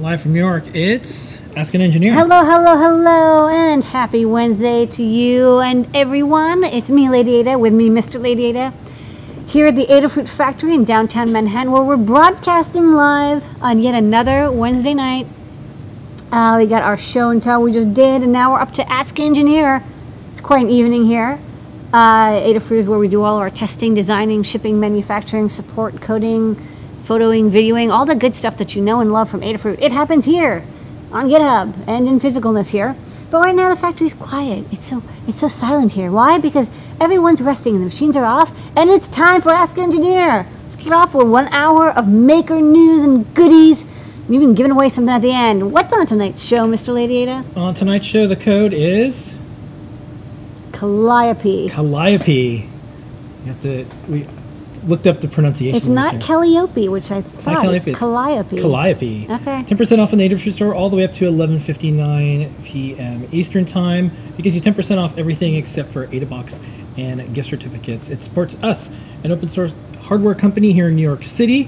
Live from New York, it's Ask an Engineer. Hello, hello, hello, and happy Wednesday to you and everyone. It's me, Lady Ada, with me, Mr. Lady Ada, here at the Adafruit factory in downtown Manhattan, where we're broadcasting live on yet another Wednesday night. We got our show and tell we just did, and now we're up to Ask Engineer. It's quite an evening here. Adafruit is where we do all our testing, designing, shipping, manufacturing, support, coding, photoing, videoing, all the good stuff that you know and love from Adafruit. It happens here on GitHub and in physicalness here. But right now the factory's quiet. It's so silent here. Why? Because everyone's resting and the machines are off, and it's time for Ask Engineer. Let's kick it off with 1 hour of maker news and goodies. I'm even giving away something at the end. What's on tonight's show, Mr. Lady Ada? On tonight's show, the code is Calliope. Calliope. We looked up the pronunciation. It's not Calliope, which I thought. Calliope. It's Calliope. Calliope. Okay. 10% off in the Adafruit store all the way up to 11:59 p.m. Eastern Time. It gives you 10% off everything except for AdaBox and gift certificates. It supports us, an open source hardware company here in New York City,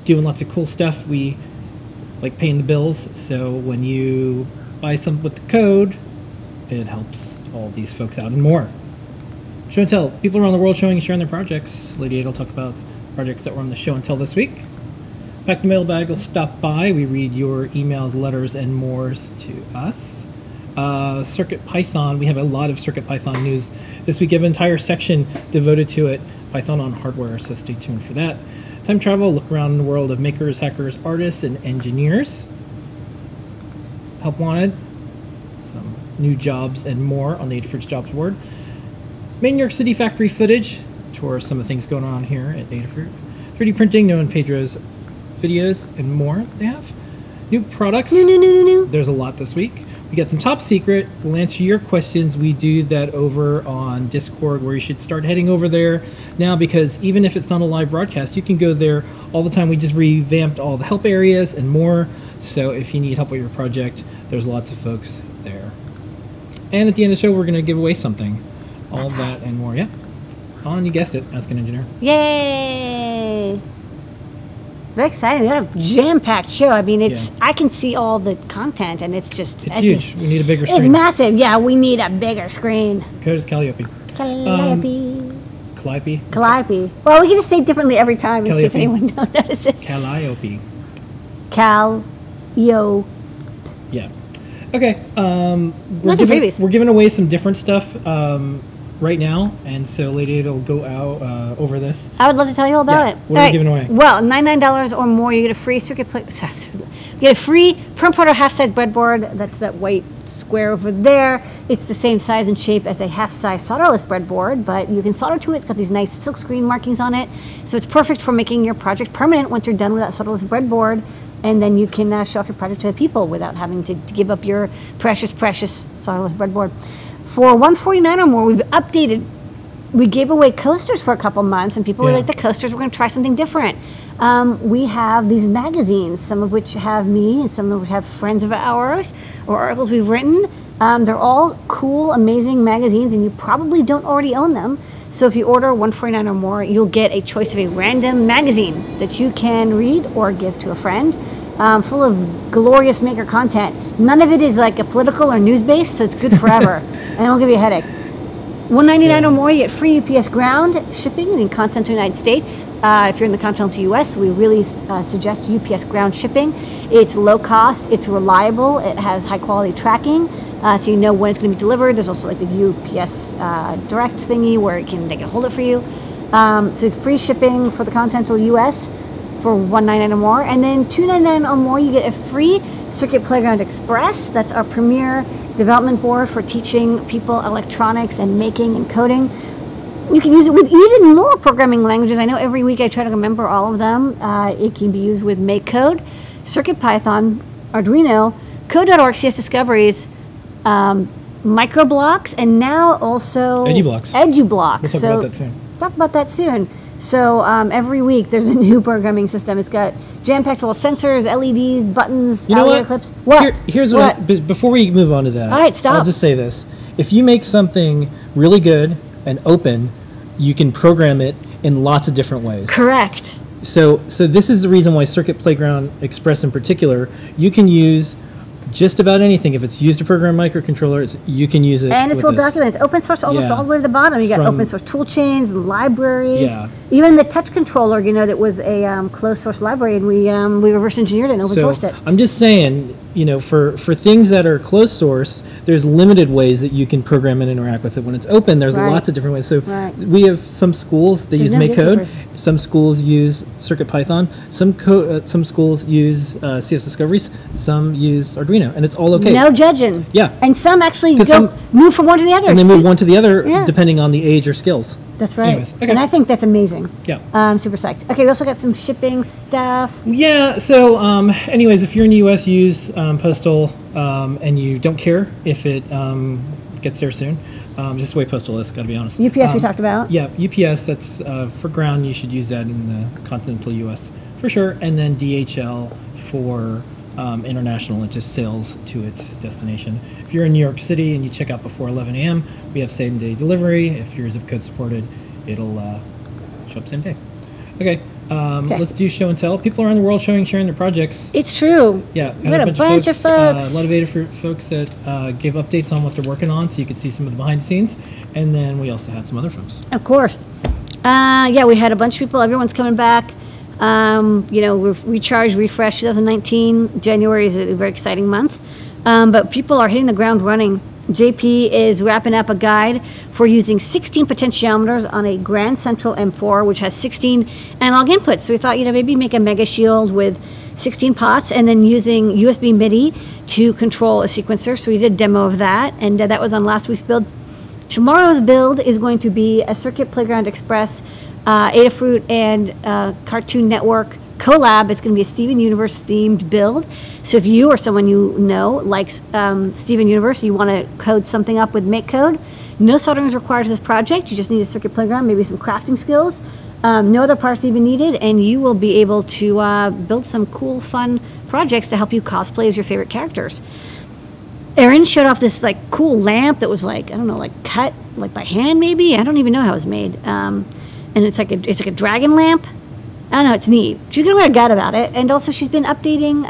doing lots of cool stuff. We like paying the bills, so when you buy something with the code, it helps all these folks out and more. Show and tell. People around the world showing and sharing their projects. Lady Ada will talk about projects that were on the show and tell this week. Back to Mailbag will stop by. We read your emails, letters, and more to us. Circuit Python. We have a lot of Circuit Python news this week. We have an entire section devoted to it. Python on hardware, so stay tuned for that. Time travel. Look around the world of makers, hackers, artists, and engineers. Help wanted. Some new jobs and more on the Adafruit's jobs board. Main New York City factory footage, tour some of the things going on here at Adafruit. 3D printing, Noah and Pedro's videos, and more they have. New products. No. There's a lot this week. We got some top secret. We'll answer your questions. We do that over on Discord, where you should start heading over there now, because even if it's not a live broadcast, you can go there all the time. We just revamped all the help areas and more. So if you need help with your project, there's lots of folks there. And at the end of the show, we're going to give away something. All That's that and more, yeah. On, you guessed it, Ask an Engineer. Yay! Very exciting. We got a jam-packed show. I mean, I can see all the content, and it's just... It's huge. We need a bigger screen. It's massive. Yeah, we need a bigger screen. Code is Calliope. Calliope. Calliope? Calliope. Well, we can just say it differently every time and see if anyone notices. Calliope. Calliope. Yeah. Okay. We're giving away some different stuff right now, and so Lady Ada will go out over this. I would love to tell you all about it. What are we giving away? Well, $99 or more, you get a free you get a free Perm Proto half-size breadboard. That's that white square over there. It's the same size and shape as a half-size solderless breadboard, but you can solder to it. It's got these nice silk screen markings on it, so it's perfect for making your project permanent once you're done with that solderless breadboard. And then you can show off your project to people without having to give up your precious solderless breadboard. For $149 or more, we've updated. We gave away coasters for a couple months, and people were like, the coasters, we're going to try something different. We have these magazines, some of which have me, and some of which have friends of ours, or articles we've written. They're all cool, amazing magazines, and you probably don't already own them. So if you order $149 or more, you'll get a choice of a random magazine that you can read or give to a friend, full of glorious maker content. None of it is like a political or news-based, so it's good forever, and it'll give you a headache. $199 or more, you get free UPS ground shipping in continental United States. If you're in the continental U.S., we really suggest UPS ground shipping. It's low cost, it's reliable, it has high-quality tracking. So you know when it's going to be delivered. There's also like the UPS direct thingy where they can hold it for you. So free shipping for the continental US for $199 or more. And then $299 or more, you get a free Circuit Playground Express. That's our premier development board for teaching people electronics and making and coding. You can use it with even more programming languages. I know every week I try to remember all of them. It can be used with MakeCode, Circuit Python, Arduino, Code.org, CS Discoveries, microblocks, and now also EduBlocks. We'll talk about that soon. So every week there's a new programming system. It's got jam-packed full of sensors, LEDs, buttons, audio clips. Here's what? Before we move on to that, all right, stop. I'll just say this: if you make something really good and open, you can program it in lots of different ways. Correct. So this is the reason why Circuit Playground Express in particular, you can use just about anything. If it's used to program microcontrollers, you can use it. And it's with well this. documented. It's open source almost Yeah. all the way to the bottom. You got From- open source tool chains, libraries, Yeah. even the touch controller. That was a closed source library, and we reverse engineered it and open sourced it. I'm just saying, for things that are closed source, there's limited ways that you can program and interact with it. When it's open, there's Right. lots of different ways. So Right. we have some schools that use no MakeCode. gatekeepers. Some schools use CircuitPython. Some schools use CS Discoveries. Some use Arduino, and it's all okay. No judging. Yeah. And some actually 'Cause move from one to the other. And they move one to the other Yeah. depending on the age or skills. That's right. Anyways, okay. And I think that's amazing. Yeah. I'm super psyched. Okay, we also got some shipping stuff. Yeah. So, anyways, if you're in the U.S., use Postal, and you don't care if it gets there soon. Just the way Postal is. Got to be honest. UPS we talked about. Yeah, UPS. That's for ground. You should use that in the continental U.S. for sure. And then DHL for international. It just sails to its destination. If you're in New York City and you check out before 11 a.m., we have same-day delivery. If your zip code supported, it'll show up same day. Okay. Okay. Let's do show and tell. People around the world sharing their projects. It's true. Yeah, We got a bunch of folks. a lot of Adafruit folks that gave updates on what they're working on, so you could see some of the behind the scenes. And then we also had some other folks. Of course. Yeah, we had a bunch of people. Everyone's coming back. We've recharged, refreshed 2019. January is a very exciting month. But people are hitting the ground running. JP is wrapping up a guide for using 16 potentiometers on a Grand Central M4, which has 16 analog inputs. So we thought, maybe make a mega shield with 16 pots and then using USB MIDI to control a sequencer. So we did a demo of that, and that was on last week's build. Tomorrow's build is going to be a Circuit Playground Express, Adafruit and Cartoon Network collab. It's going to be a Steven Universe themed build. So if you or someone you know likes Steven Universe, you want to code something up with MakeCode, no soldering is required for this project. You just need a Circuit Playground, maybe some crafting skills. No other parts even needed, and you will be able to build some cool, fun projects to help you cosplay as your favorite characters. Erin showed off this cool lamp that was cut by hand maybe. I don't even know how it was made. And it's like a dragon lamp. I don't know, it's neat. She's gonna wear a gut about it. And also she's been updating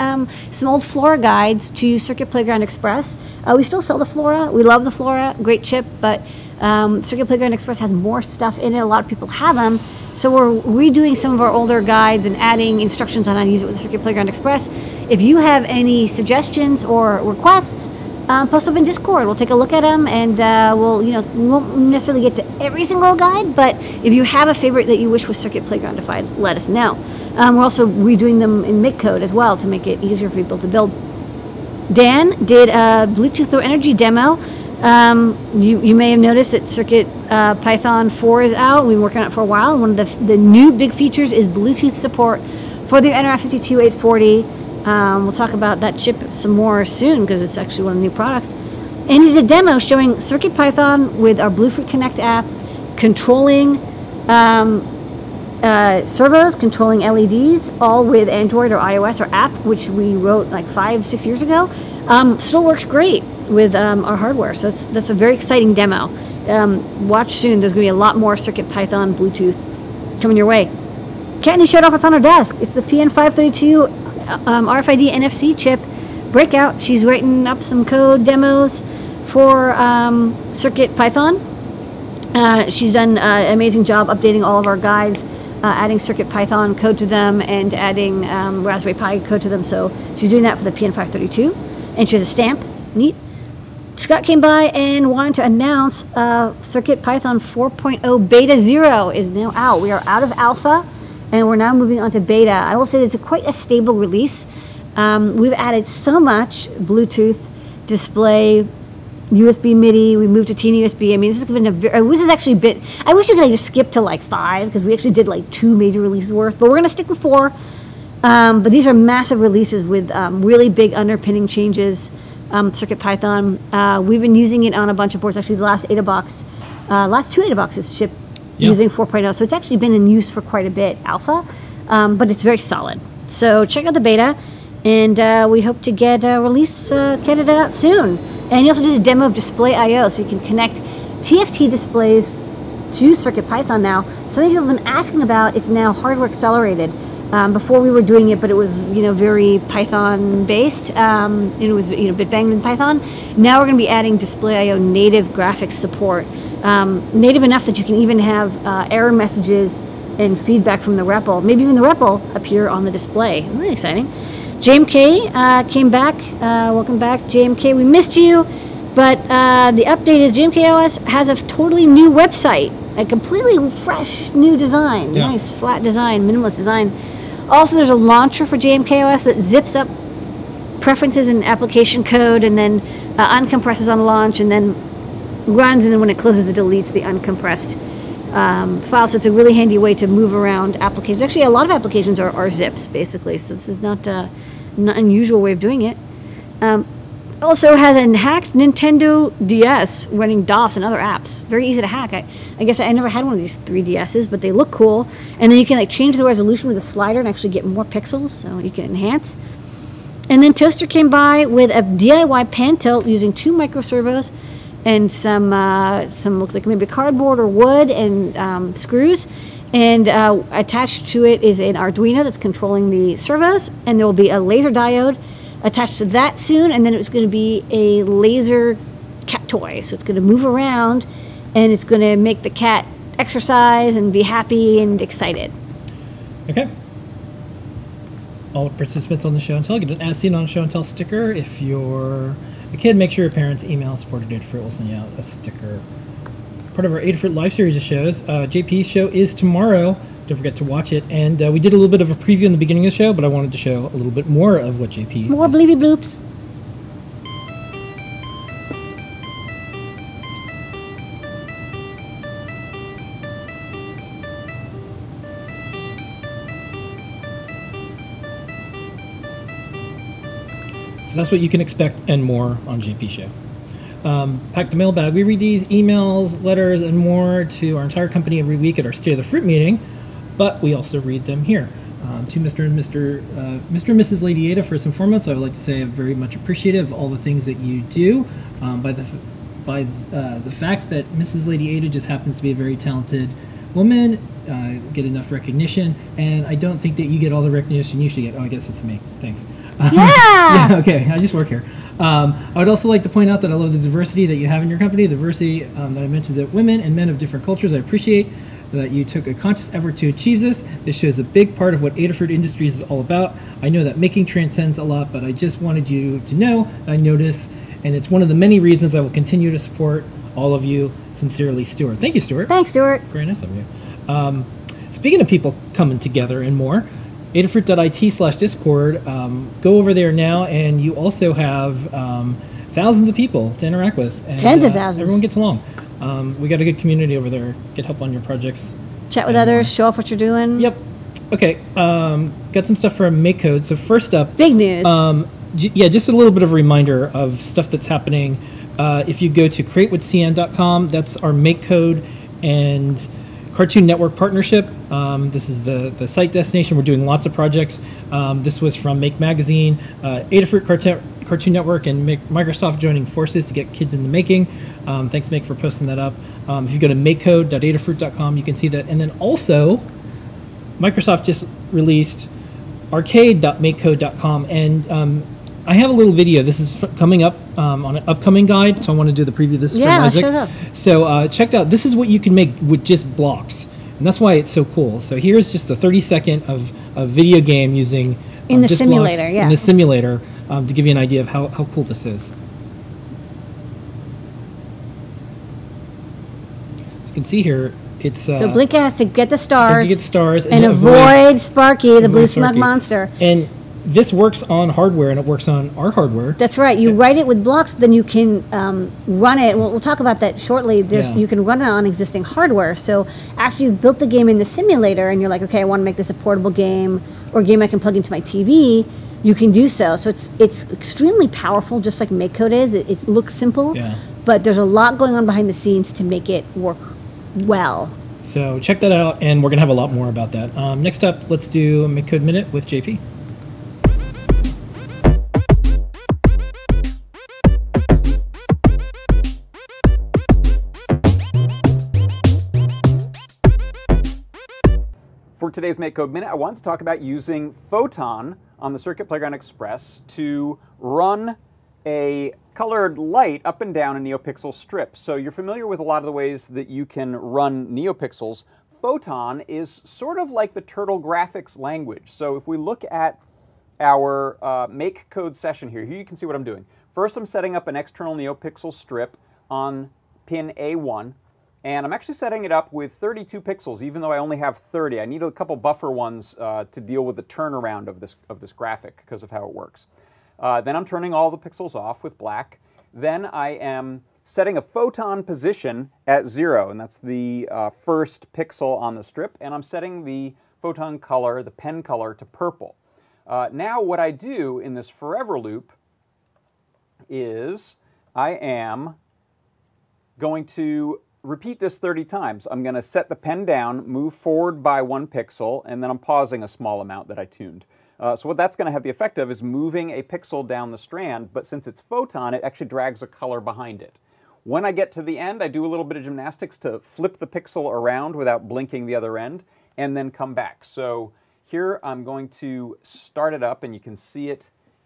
some old Flora guides to Circuit Playground Express. We still sell the Flora. We love the Flora, great chip, but Circuit Playground Express has more stuff in it. A lot of people have them. So we're redoing some of our older guides and adding instructions on how to use it with Circuit Playground Express. If you have any suggestions or requests, post them in Discord. We'll take a look at them, and we won't necessarily get to every single guide, but if you have a favorite that you wish was Circuit Playgroundified, let us know. We're also redoing them in MakeCode as well to make it easier for people to build. Dan did a Bluetooth Low Energy demo. You may have noticed that Circuit Python 4 is out. We've been working on it for a while. One of the new big features is Bluetooth support for the NR52840. We'll talk about that chip some more soon because it's actually one of the new products. And he did a demo showing CircuitPython with our Bluefruit Connect app, controlling servos, controlling LEDs, all with Android or iOS or app, which we wrote 5-6 years ago. Still works great with our hardware, so that's a very exciting demo. Watch soon. There's going to be a lot more CircuitPython Bluetooth coming your way. Kattni showed off what's on her desk. It's the PN532 RFID NFC chip breakout. She's writing up some code demos for CircuitPython. She's done an amazing job updating all of our guides, adding CircuitPython code to them and adding Raspberry Pi code to them. So she's doing that for the PN532. And she has a stamp. Neat. Scott came by and wanted to announce CircuitPython 4.0 Beta 0 is now out. We are out of alpha, and we're now moving on to beta. I will say it's quite a stable release. We've added so much Bluetooth, display, USB MIDI. We moved to TinyUSB. I mean, this has been this is actually a bit. I wish you could just skip to 5 because we actually did 2 major releases worth. But we're gonna stick with 4. But these are massive releases with really big underpinning changes. CircuitPython. We've been using it on a bunch of boards. Actually, the last 2 AdaBoxes shipped using 4.0. So it's actually been in use for quite a bit, alpha, but it's very solid. So check out the beta, and we hope to get a release candidate out soon. And he also did a demo of Display.io, so you can connect TFT displays to CircuitPython now. Something people have been asking about. It's now hardware accelerated. Before we were doing it, but it was very Python based. And it was bit banged in Python. Now we're going to be adding Display.io native graphics support, native enough that you can even have error messages and feedback from the REPL, maybe even the REPL appear on the display. Really exciting. JMK came back. Welcome back, JMK. We missed you, but the update is JMK OS has a totally new website, a completely fresh new design. Yeah. Nice flat design, minimalist design. Also, there's a launcher for JMK OS that zips up preferences and application code, and then uncompresses on launch, and then runs, and then when it closes, it deletes the uncompressed file. So it's a really handy way to move around applications. Actually, a lot of applications are zips, basically, so this is not an unusual way of doing it. Also has a hacked Nintendo DS running DOS and other apps. Very easy to hack. I guess I never had one of these 3DSs, but they look cool. And then you can change the resolution with a slider and actually get more pixels, so you can enhance. And then Toaster came by with a DIY pan tilt using 2 micro servos and some looks like maybe cardboard or wood and screws. And attached to it is an Arduino that's controlling the servos, and there will be a laser diode attached to that soon, and then it's going to be a laser cat toy. So it's going to move around, and it's going to make the cat exercise and be happy and excited. Okay. All participants on the show and tell get an As Seen on Show and Tell sticker. If you're a kid, make sure your parents email support at Adafruit. We'll send you out a sticker. Part of our Adafruit live series of shows. JP's show is tomorrow. Don't forget to watch it. And we did a little bit of a preview in the beginning of the show, but I wanted to show a little bit more of what JP More bleepy bloops. So that's what you can expect and more on JP show. Pack the mailbag. We read these emails, letters, and more to our entire company every week at our State of the Fruit meeting, but we also read them here. To Mr. and Mrs. Lady Ada, first and foremost, I would like to say I'm very much appreciative of all the things that you do. By the fact that Mrs. Lady Ada just happens to be a very talented woman, get enough recognition, and I don't think that you get all the recognition you should get. Oh, I guess it's me. Thanks. Yeah! Yeah, okay, I just work here. I would also like to point out that I love the diversity that you have in your company, the diversity that I mentioned, that women and men of different cultures. I appreciate that you took a conscious effort to achieve this. This shows a big part of what Adafruit Industries is all about. I know that making transcends a lot, but I just wanted you to know that I notice, and it's one of the many reasons I will continue to support all of you. Sincerely, Stuart. Thank you, Stuart. Thanks, Stuart. Very nice of you. Speaking of people coming together and more, adafruit.it/discord, go over there now, and you also have thousands of people to interact with. And, Tens of thousands. Everyone gets along. We got a good community over there. Get help on your projects. Chat with others, show off what you're doing. Yep. Okay. Got some stuff from MakeCode. So first up, Big news. yeah, just a little bit of a reminder of stuff that's happening. If you go to createwithcn.com, that's our MakeCode and Cartoon Network partnership. This is the site destination. We're doing lots of projects. This was from Make Magazine, Adafruit Cartoon Network, and Microsoft joining forces to get kids in the making. Thanks, Make, for posting that up. If you go to makecode.adafruit.com, you can see that. And then also, Microsoft just released arcade.makecode.com, and I have a little video. This is coming up on an upcoming guide, so I want to do the preview. This is from Isaac. Shut up. So check out. This is what you can make with just blocks, and that's why it's so cool. So here's just a 30-second of a video game using In the just simulator, blocks yeah. in the simulator to give you an idea of how cool this is. As you can see here, it's So Blinka has to get the stars, to get stars and avoid Sparky, the blue smug Sparky. monster. And this works on hardware, and it works on our hardware. That's right. You write it with blocks, then you can run it. We'll talk about that shortly. Yeah. You can run it on existing hardware. So after you've built the game in the simulator, and you're like, okay, I want to make this a portable game or a game I can plug into my TV, you can do so. So it's extremely powerful, just like MakeCode is. It looks simple, Yeah. but there's a lot going on behind the scenes to make it work well. So check that out, and we're going to have a lot more about that. Next up, let's do a MakeCode Minute with JP. For today's Make Code Minute, I wanted to talk about using Photon on the Circuit Playground Express to run a colored light up and down a NeoPixel strip. So you're familiar with a lot of the ways that you can run NeoPixels. Photon is sort of like the Turtle graphics language. So if we look at our Make Code session here you can see what I'm doing. First, I'm setting up an external NeoPixel strip on pin A1. And I'm actually setting it up with 32 pixels, even though I only have 30. I need a couple buffer ones to deal with the turnaround of this graphic because of how it works. Then I'm turning all the pixels off with black. Then I am setting a photon position at 0, and that's the first pixel on the strip. And I'm setting the photon color, the pen color, to purple. Now what I do in this forever loop is I am going to repeat this 30 times. I'm going to set the pen down, move forward by 1 pixel, and then I'm pausing a small amount that I tuned. So what that's going to have the effect of is moving a pixel down the strand, but since it's photon, it actually drags a color behind it. When I get to the end, I do a little bit of gymnastics to flip the pixel around without blinking the other end, and then come back. So here I'm going to start it up, and you can see it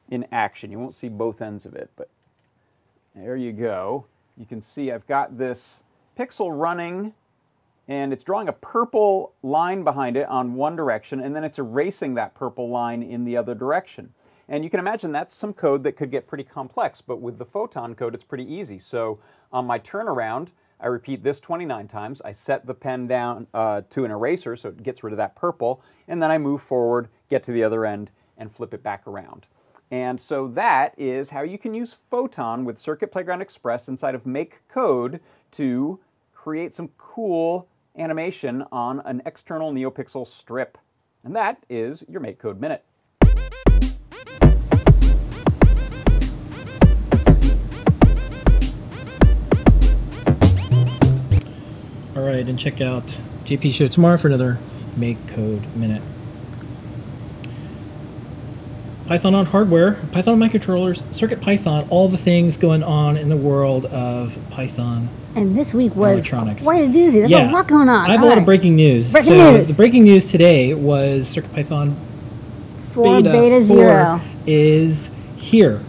in action. You won't see both ends of it, but there you go. You can see I've got this pixel running, and it's drawing a purple line behind it on one direction, and then it's erasing that purple line in the other direction. And you can imagine that's some code that could get pretty complex, but with the photon code, it's pretty easy. So on my turnaround, I repeat this 29 times. I set the pen down to an eraser, so it gets rid of that purple, and then I move forward, get to the other end, and flip it back around. And so that is how you can use Photon with Circuit Playground Express inside of Make Code to create some cool animation on an external NeoPixel strip. And that is your Make Code Minute. All right, and check out JP's show tomorrow for another Make Code Minute. Python on hardware, Python on microcontrollers, CircuitPython, all the things going on in the world of Python. And this week was electronics. quite a doozy. There's a lot going on. I have a lot of breaking news. Breaking news. The breaking news today was CircuitPython 4 Beta 0 is here.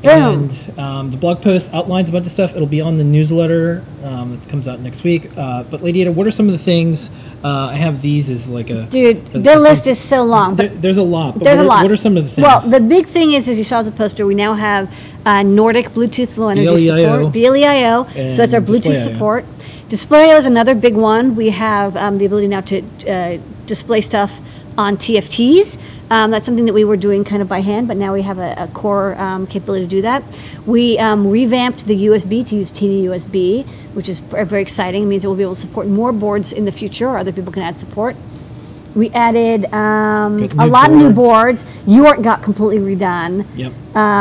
Boom. And the blog post outlines a bunch of stuff. It'll be on the newsletter that comes out next week. But Lady Ada, what are some of the things? I have these as like a... Dude, the list is so long. There's a lot. But There's a lot. What are some of the things? Well, the big thing is, as you saw as a poster, we now have Nordic Bluetooth Low Energy support. BLEIO. So that's our Bluetooth support. Display is another big one. We have the ability now to display stuff on TFTs. That's something that we were doing kind of by hand, but now we have a core capability to do that. We revamped the USB to use Teeny USB, which is very exciting. It means that we'll be able to support more boards in the future, or other people can add support. We added a lot of new boards. York got completely redone. Yep.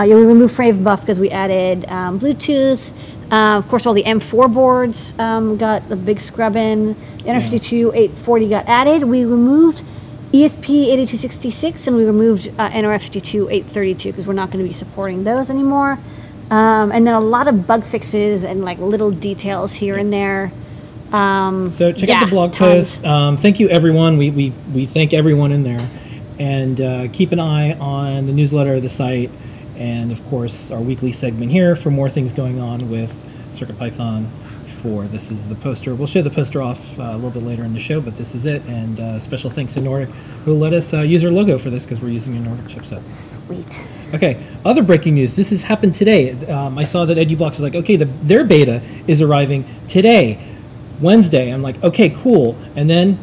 We removed Frave Buff because we added Bluetooth. Of course, all the M4 boards got a big scrub in. NR52 840 got added. We removed ESP8266 and we removed NRF52 832 because we're not going to be supporting those anymore. And then a lot of bug fixes and like little details here and there. So check out the blog post. Thank you, everyone. We thank everyone in there. And keep an eye on the newsletter, the site, and of course our weekly segment here for more things going on with CircuitPython 4. This is the poster. We'll show the poster off a little bit later in the show, but this is it. And special thanks to Nordic, who let us use our logo for this because we're using a Nordic chipset. Sweet. Okay, other breaking news. This has happened today. I saw that EduBlocks is like, okay, their beta is arriving today, Wednesday. I'm like, okay, cool. And then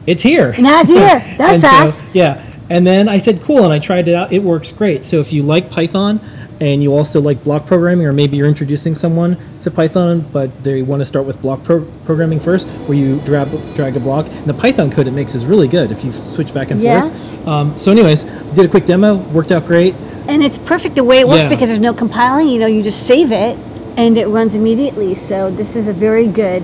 it's here. Now it's here. That was fast. So, yeah. And then I said, cool, and I tried it out. It works great. So if you like Python and you also like block programming, or maybe you're introducing someone to Python, but they want to start with block programming first, where you drag a block. And the Python code it makes is really good if you switch back and forth. So anyways, did a quick demo, worked out great. And it's perfect the way it works because there's no compiling. You know, you just save it and it runs immediately. So this is a very good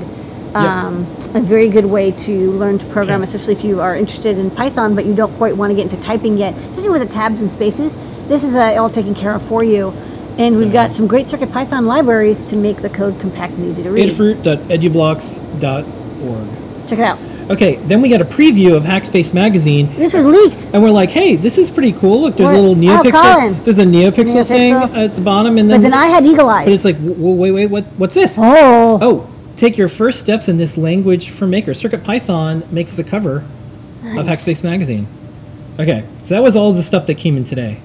way to learn to program, especially if you are interested in Python, but you don't quite want to get into typing yet, especially with the tabs and spaces. This is all taken care of for you. And we've got some great CircuitPython libraries to make the code compact and easy to read. Adafruit.edublocks.org. Check it out. Okay, then we got a preview of Hackspace Magazine. This was leaked. And we're like, hey, this is pretty cool. Look, there's a What? little Oh, NeoPixel. Colin. There's a NeoPixel thing NeoPixels. at the bottom. And But then I had eagle eyes. But it's like, wait, what's this? Oh. Oh, take your first steps in this language for makers. CircuitPython makes the cover of Hackspace Magazine. Okay, so that was all the stuff that came in today.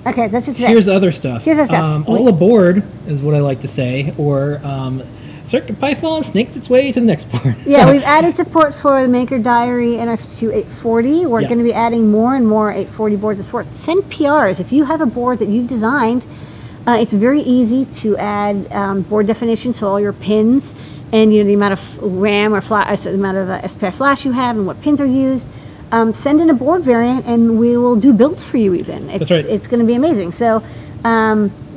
Okay, that's just today. Here's other stuff. Here's our stuff. All aboard is what I like to say, or CircuitPython snakes its way to the next board. Yeah, we've added support for the Maker Diary NF2 840. We're going to be adding more and more 840 boards to support. Send PRs. If you have a board that you've designed, it's very easy to add board definition, so all your pins and the amount of RAM or the amount of SPI flash you have and what pins are used. Send in a board variant and we will do builds for you even. That's right. It's going to be amazing. So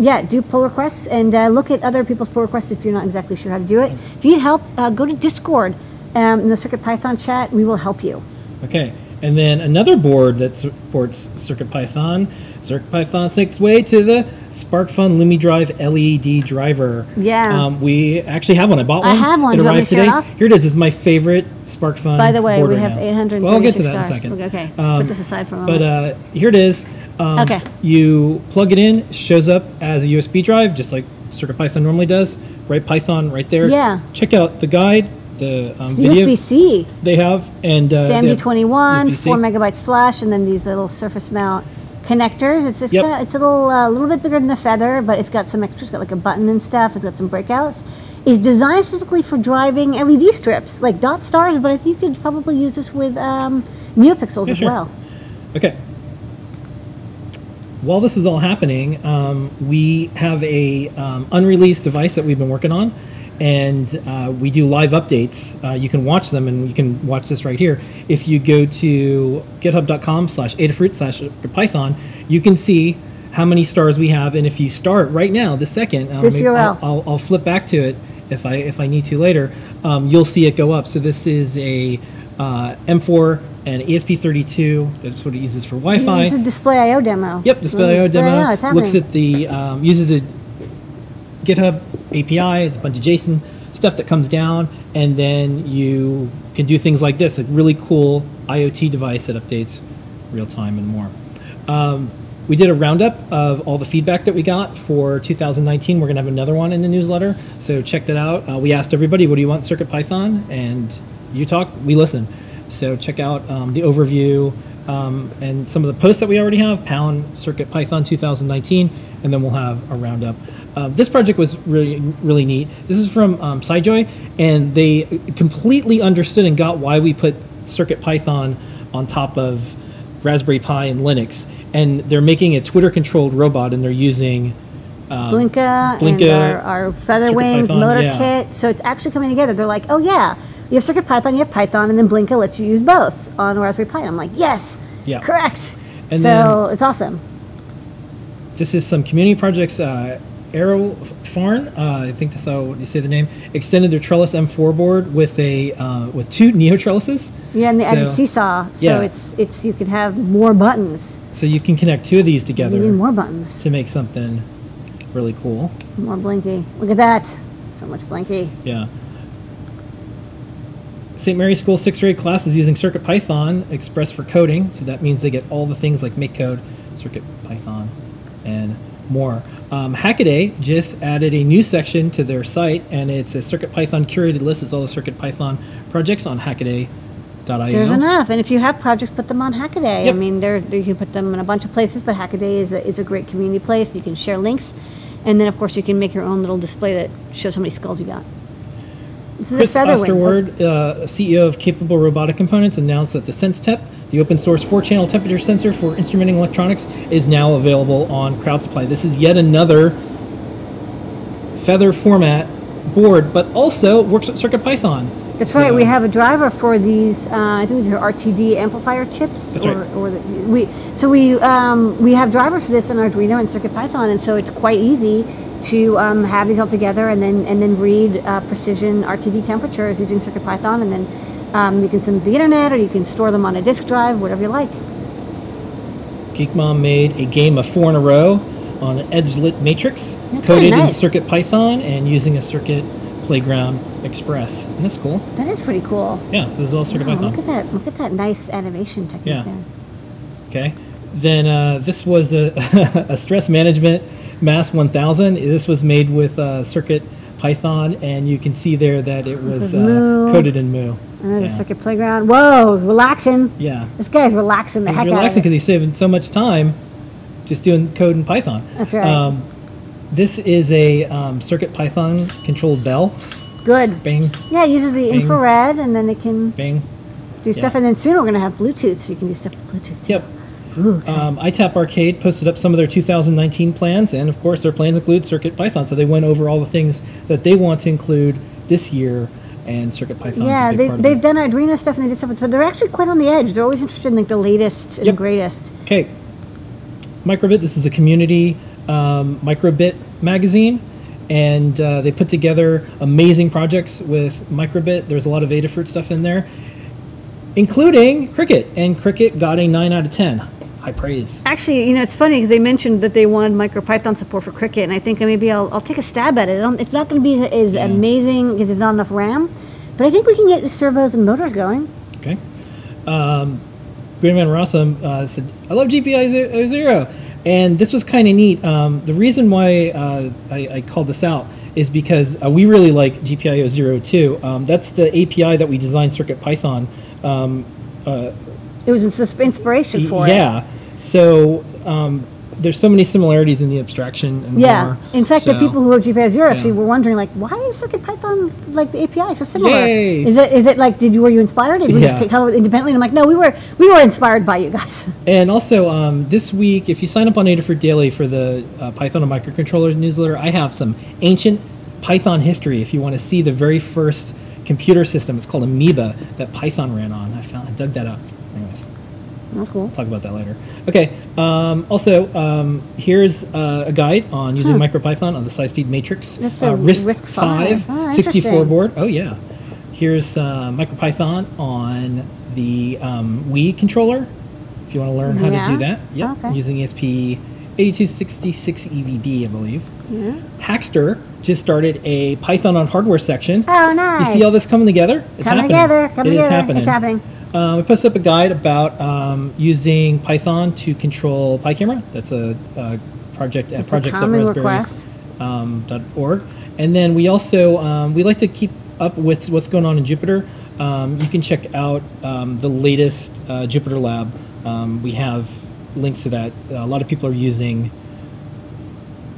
yeah, do pull requests and look at other people's pull requests if you're not exactly sure how to do it. If you need help, go to Discord in the CircuitPython chat. We will help you. Okay, and then another board that supports CircuitPython. CircuitPython snakes its way to the SparkFun LumiDrive LED driver. Yeah. We actually have one. I bought one. I have one. It Do you want me arrived to show it today. off? Here it is. It's my favorite SparkFun. By the way, board we right have now. 836 Well, I'll get to that in a stars. second. Okay, put this aside for a moment. But here it is. Okay. You plug it in, it shows up as a USB drive, just like CircuitPython normally does. Right, Python right there. Yeah. Check out the guide, the It's video USB-C. they have, and SAMD21, USB-C. 4 megabytes flash, and then these little surface mount connectors. It's just Yep. it's a little bit bigger than the Feather, but it's got some extras. It's got like a button and stuff. It's got some breakouts. It's designed specifically for driving LED strips, like dot stars, but I think you could probably use this with NeoPixels as sure. well. Okay. While this is all happening, we have a unreleased device that we've been working on, and we do live updates. You can watch them, and you can watch this right here. If you go to github.com/Adafruit/Python, you can see how many stars we have, and if you start right now, this second, This URL. I'll flip back to it if I need to later. You'll see it go up. So this is a M4 and ESP32. That's what it uses for Wi-Fi. This is a Display I/O demo. Yep, Display.io demo. It's happening. Looks at the uses a GitHub API. It's a bunch of JSON stuff that comes down, and then you can do things like this, a really cool IoT device that updates real time and more. We did a roundup of all the feedback that we got for 2019. We're going to have another one in the newsletter, so check that out. We asked everybody, what do you want CircuitPython? And you talk, we listen. So check out the overview and some of the posts that we already have, pound CircuitPython 2019, and then we'll have a roundup. This project was really neat. This is from SciJoy, and they completely understood and got why we put CircuitPython on top of Raspberry Pi and Linux. And they're making a Twitter-controlled robot, and they're using Blinka and our Feather Wings motor kit. So it's actually coming together. They're like, oh yeah, you have CircuitPython, you have Python, and then Blinka lets you use both on Raspberry Pi. I'm like, yes, correct. And so it's awesome. This is some community projects. Aerofarn, I think that's how you say the name, extended their Trellis M4 board with with 2 Neo trellises. Yeah, and they added Seesaw, so it's you could have more buttons. So you can connect 2 of these together. You need more buttons to make something really cool. More blinky. Look at that. So much blinky. Yeah. St. Mary's School 6th grade class is using CircuitPython Express for coding, so that means they get all the things like MakeCode, CircuitPython, and more. Hackaday just added a new section to their site, and it's a CircuitPython curated list of all the CircuitPython projects on Hackaday.io. There's enough, and if you have projects, put them on Hackaday. Yep. I mean, you can put them in a bunch of places, but Hackaday is a great community place. You can share links, and then of course you can make your own little display that shows how many skulls you got. This is Chris a Featherwing. Osterward, CEO of Capable Robotic Components, announced that the SenseTep, the open source 4-channel temperature sensor for instrumenting electronics, is now available on CrowdSupply. This is yet another Feather format board, but also works with CircuitPython. That's right. We have a driver for these. I think these are RTD amplifier chips. That's right. We have drivers for this in Arduino and CircuitPython, and so it's quite easy to have these all together and then read precision RTD temperatures using CircuitPython, and then you can send them to the internet, or you can store them on a disk drive, whatever you like. Geek Mom made a game of 4 in a row on an edge-lit matrix, That's coded nice. in CircuitPython and using a Circuit Playground Express. And that's cool. That is pretty cool. Yeah, this is all Circuit Wow, Python. look at that! Look at that nice animation technique Yeah. there. Okay. Then this was a, a stress management Mass 1000. This was made with Circuit Python, and you can see there that it was is Moo. coded in Moo. And there's Yeah. a Circuit Playground. Whoa, relaxing. Yeah. This guy's relaxing the He's heck out relaxing of because it. he's saving so much time just doing code in Python. That's right. This is a Circuit Python controlled bell. Good. Bang, Yeah, it uses the Bing. infrared, and then it can bang. do stuff. Yeah. And then soon we're going to have Bluetooth, so you can do stuff with Bluetooth too. Yep. Ooh, exciting. iTap Arcade posted up some of their 2019 plans, and of course their plans include Circuit Python. So they went over all the things that they want to include this year, and Circuit Python Yeah, is a big part of they've it. done Arduino stuff, and they did stuff with. They're actually quite on the edge. They're always interested in like the latest and Yep. greatest. Okay, Microbit. This is a community Microbit magazine, and they put together amazing projects with Microbit. There's a lot of Adafruit stuff in there, including Cricket, and Cricket got a 9 out of 10. High praise. Actually, it's funny because they mentioned that they wanted MicroPython support for Cricket, and I think maybe I'll take a stab at it. It's not going to be as Yeah. amazing because there's not enough RAM, but I think we can get servos and motors going. Okay. Greenman Rossum said, I love GPI 0. And this was kind of neat. The reason why I called this out is because we really like GPIO 0 too. That's the API that we designed Circuit Python. It was inspiration for it. Yeah. So there's so many similarities in the abstraction and Yeah. more. In fact, the So- people who wrote GPI 0 actually yeah. were wondering, like, why is Circuit Python like the API so similar? Yay. Is it like were you inspired? Did we Yeah. just come up independently? And I'm like, no, we were inspired by you guys. And also, this week, if you sign up on Adafruit Daily for the Python and Microcontrollers newsletter, I have some ancient Python history. If you want to see the very first computer system, it's called Amoeba, that Python ran on. I dug that up. Anyways, That's cool. talk about that later. Okay. Also, here's a guide on using MicroPython on the size-speed matrix. That's a RISC RISC-V. 5 Oh, 64 interesting. board. Oh yeah. Here's MicroPython on the Wii controller. If you want to learn how Yeah. to do that, yep, Okay. using ESP8266 EVB, I believe. Yeah. Hackster just started a Python on hardware section. Oh, nice. You see all this coming together? It's Coming happening. together. Coming It is together. happening. It's happening. We posted up a guide about using Python to control PyCamera. That's a project at It's a common request. .org. And then we also we like to keep up with what's going on in Jupyter. You can check out the latest Jupyter Lab. We have links to that. A lot of people are using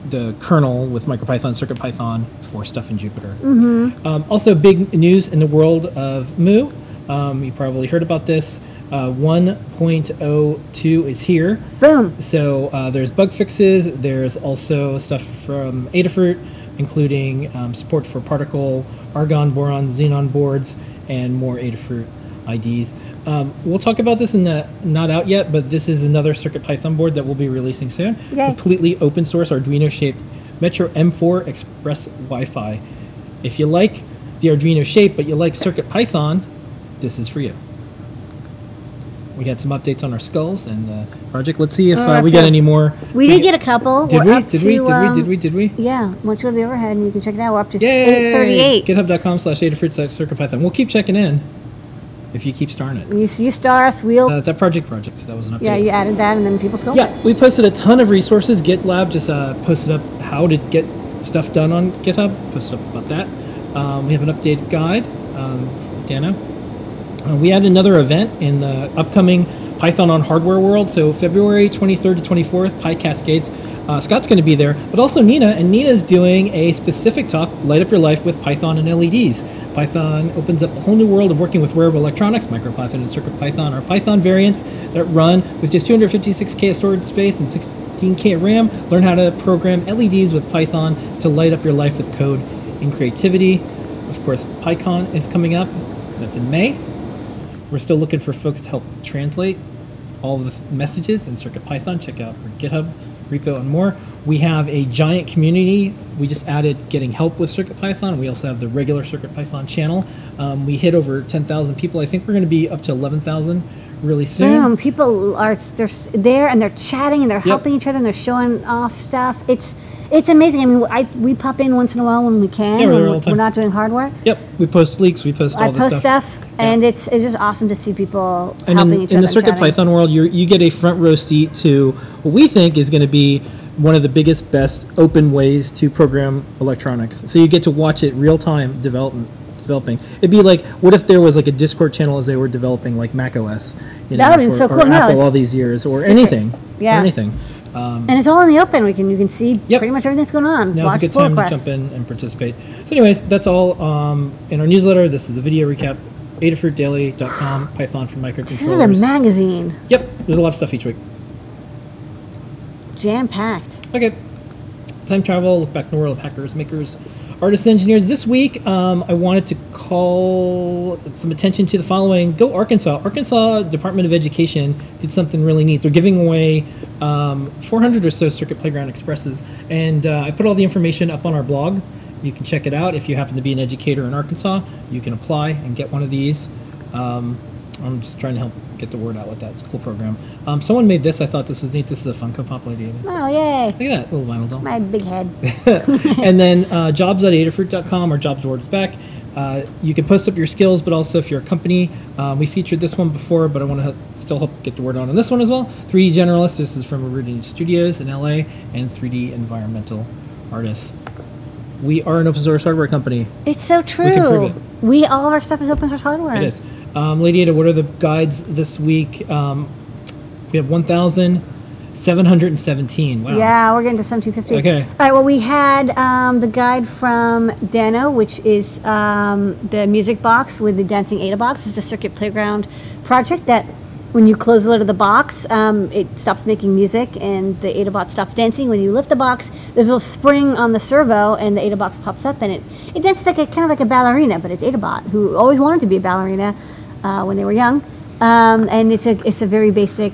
the kernel with MicroPython, CircuitPython for stuff in Jupyter. Also, big news in the world of Moo. You probably heard about this. 1.02 is here. Boom. So there's bug fixes. There's also stuff from Adafruit, including support for particle, argon, boron, xenon boards, and more Adafruit IDs. We'll talk about this in the not out yet, but this is another CircuitPython board that we'll be releasing soon. Yay. Completely open source Arduino-shaped Metro M4 Express Wi-Fi. If you like the Arduino shape, but you like CircuitPython, this is for you. We had some updates on our skulls and the project. Let's see if we got any more. We did get a couple. Did We're we? up Did to, we? Did we? Yeah. Why don't you go to the overhead and you can check it out. We're up to Yay! 838. GitHub.com/Adafruit/CircuitPython. We'll keep checking in if you keep starting it. You star us, we'll. That project, so that was an update. Yeah, you added that, and then people scold Yeah, it. we posted a ton of resources. GitLab just posted up how to get stuff done on GitHub. Posted up about that. We have an updated guide, Dano. We had another event in the upcoming Python on Hardware World. So February 23rd to 24th, Pi Cascades. Scott's going to be there, but also Nina. And Nina's doing a specific talk, Light Up Your Life with Python and LEDs. Python opens up a whole new world of working with wearable electronics. MicroPython and CircuitPython are Python variants that run with just 256K of storage space and 16K of RAM. Learn how to program LEDs with Python to light up your life with code and creativity. Of course, PyCon is coming up. That's in May. We're still looking for folks to help translate all of the messages in CircuitPython. Check out our GitHub repo and more. We have a giant community. We just added getting help with CircuitPython. We also have the regular CircuitPython channel. We hit over 10,000 people. I think we're going to be up to 11,000 really soon. Boom! People they're there and they're chatting and they're helping each other and they're showing off stuff. It's amazing. I mean, we pop in once in a while when we can. Yeah, when all the time. we're not doing hardware. Yep, we post leaks, we post all this post stuff. and it's just awesome to see people And helping each other. In the Circuit Python world, you get a front row seat to what we think is going to be one of the biggest, best open ways to program electronics. So you get to watch it real time developing. It'd be like, what if there was like a Discord channel as they were developing like Mac OS? That would be so cool. Or Apple all these years, or anything. Yeah. Or anything. And it's all in the open. You can see pretty much everything that's going on. Now's a good time to jump in and participate. So anyways, that's all in our newsletter. This is the video recap. Adafruitdaily.com, Python for microcontrollers. This is a magazine. Yep, there's a lot of stuff each week. Jam-packed. Okay. Time travel, look back in the world of hackers, makers, artists, engineers. This week, I wanted to call some attention to the following. Go Arkansas. Arkansas Department of Education did something really neat. They're giving away 400 or so Circuit Playground Expresses. And I put all the information up on our blog. You can check it out. If you happen to be an educator in Arkansas, you can apply and get one of these. I'm just trying to help get the word out with that. It's a cool program. Someone made this. I thought this was neat. This is a Funko Pop Lady. Oh, yay. Look at that little vinyl doll. My big head. And then jobs.adafruit.com or Jobs Word is back. You can post up your skills, but also if you're a company, we featured this one before, but I want to still help get the word on this one as well. 3D Generalist. This is from Iridian Studios in LA, and 3D Environmental Artists. We are an open source hardware company. It's so true. We can prove it. All of our stuff is open source hardware. It is. Lady Ada, what are the guides this week? We have 1,717. Wow. Yeah, we're getting to 1750. Okay. All right, well, we had the guide from Dano, which is the music box with the dancing Ada box. It's a Circuit Playground project that when you close the lid of the box, it stops making music and the Ada bot stops dancing. When you lift the box, there's a little spring on the servo and the Ada box pops up and it dances like kind of like a ballerina, but it's Ada bot, who always wanted to be a ballerina when they were young. And it's a very basic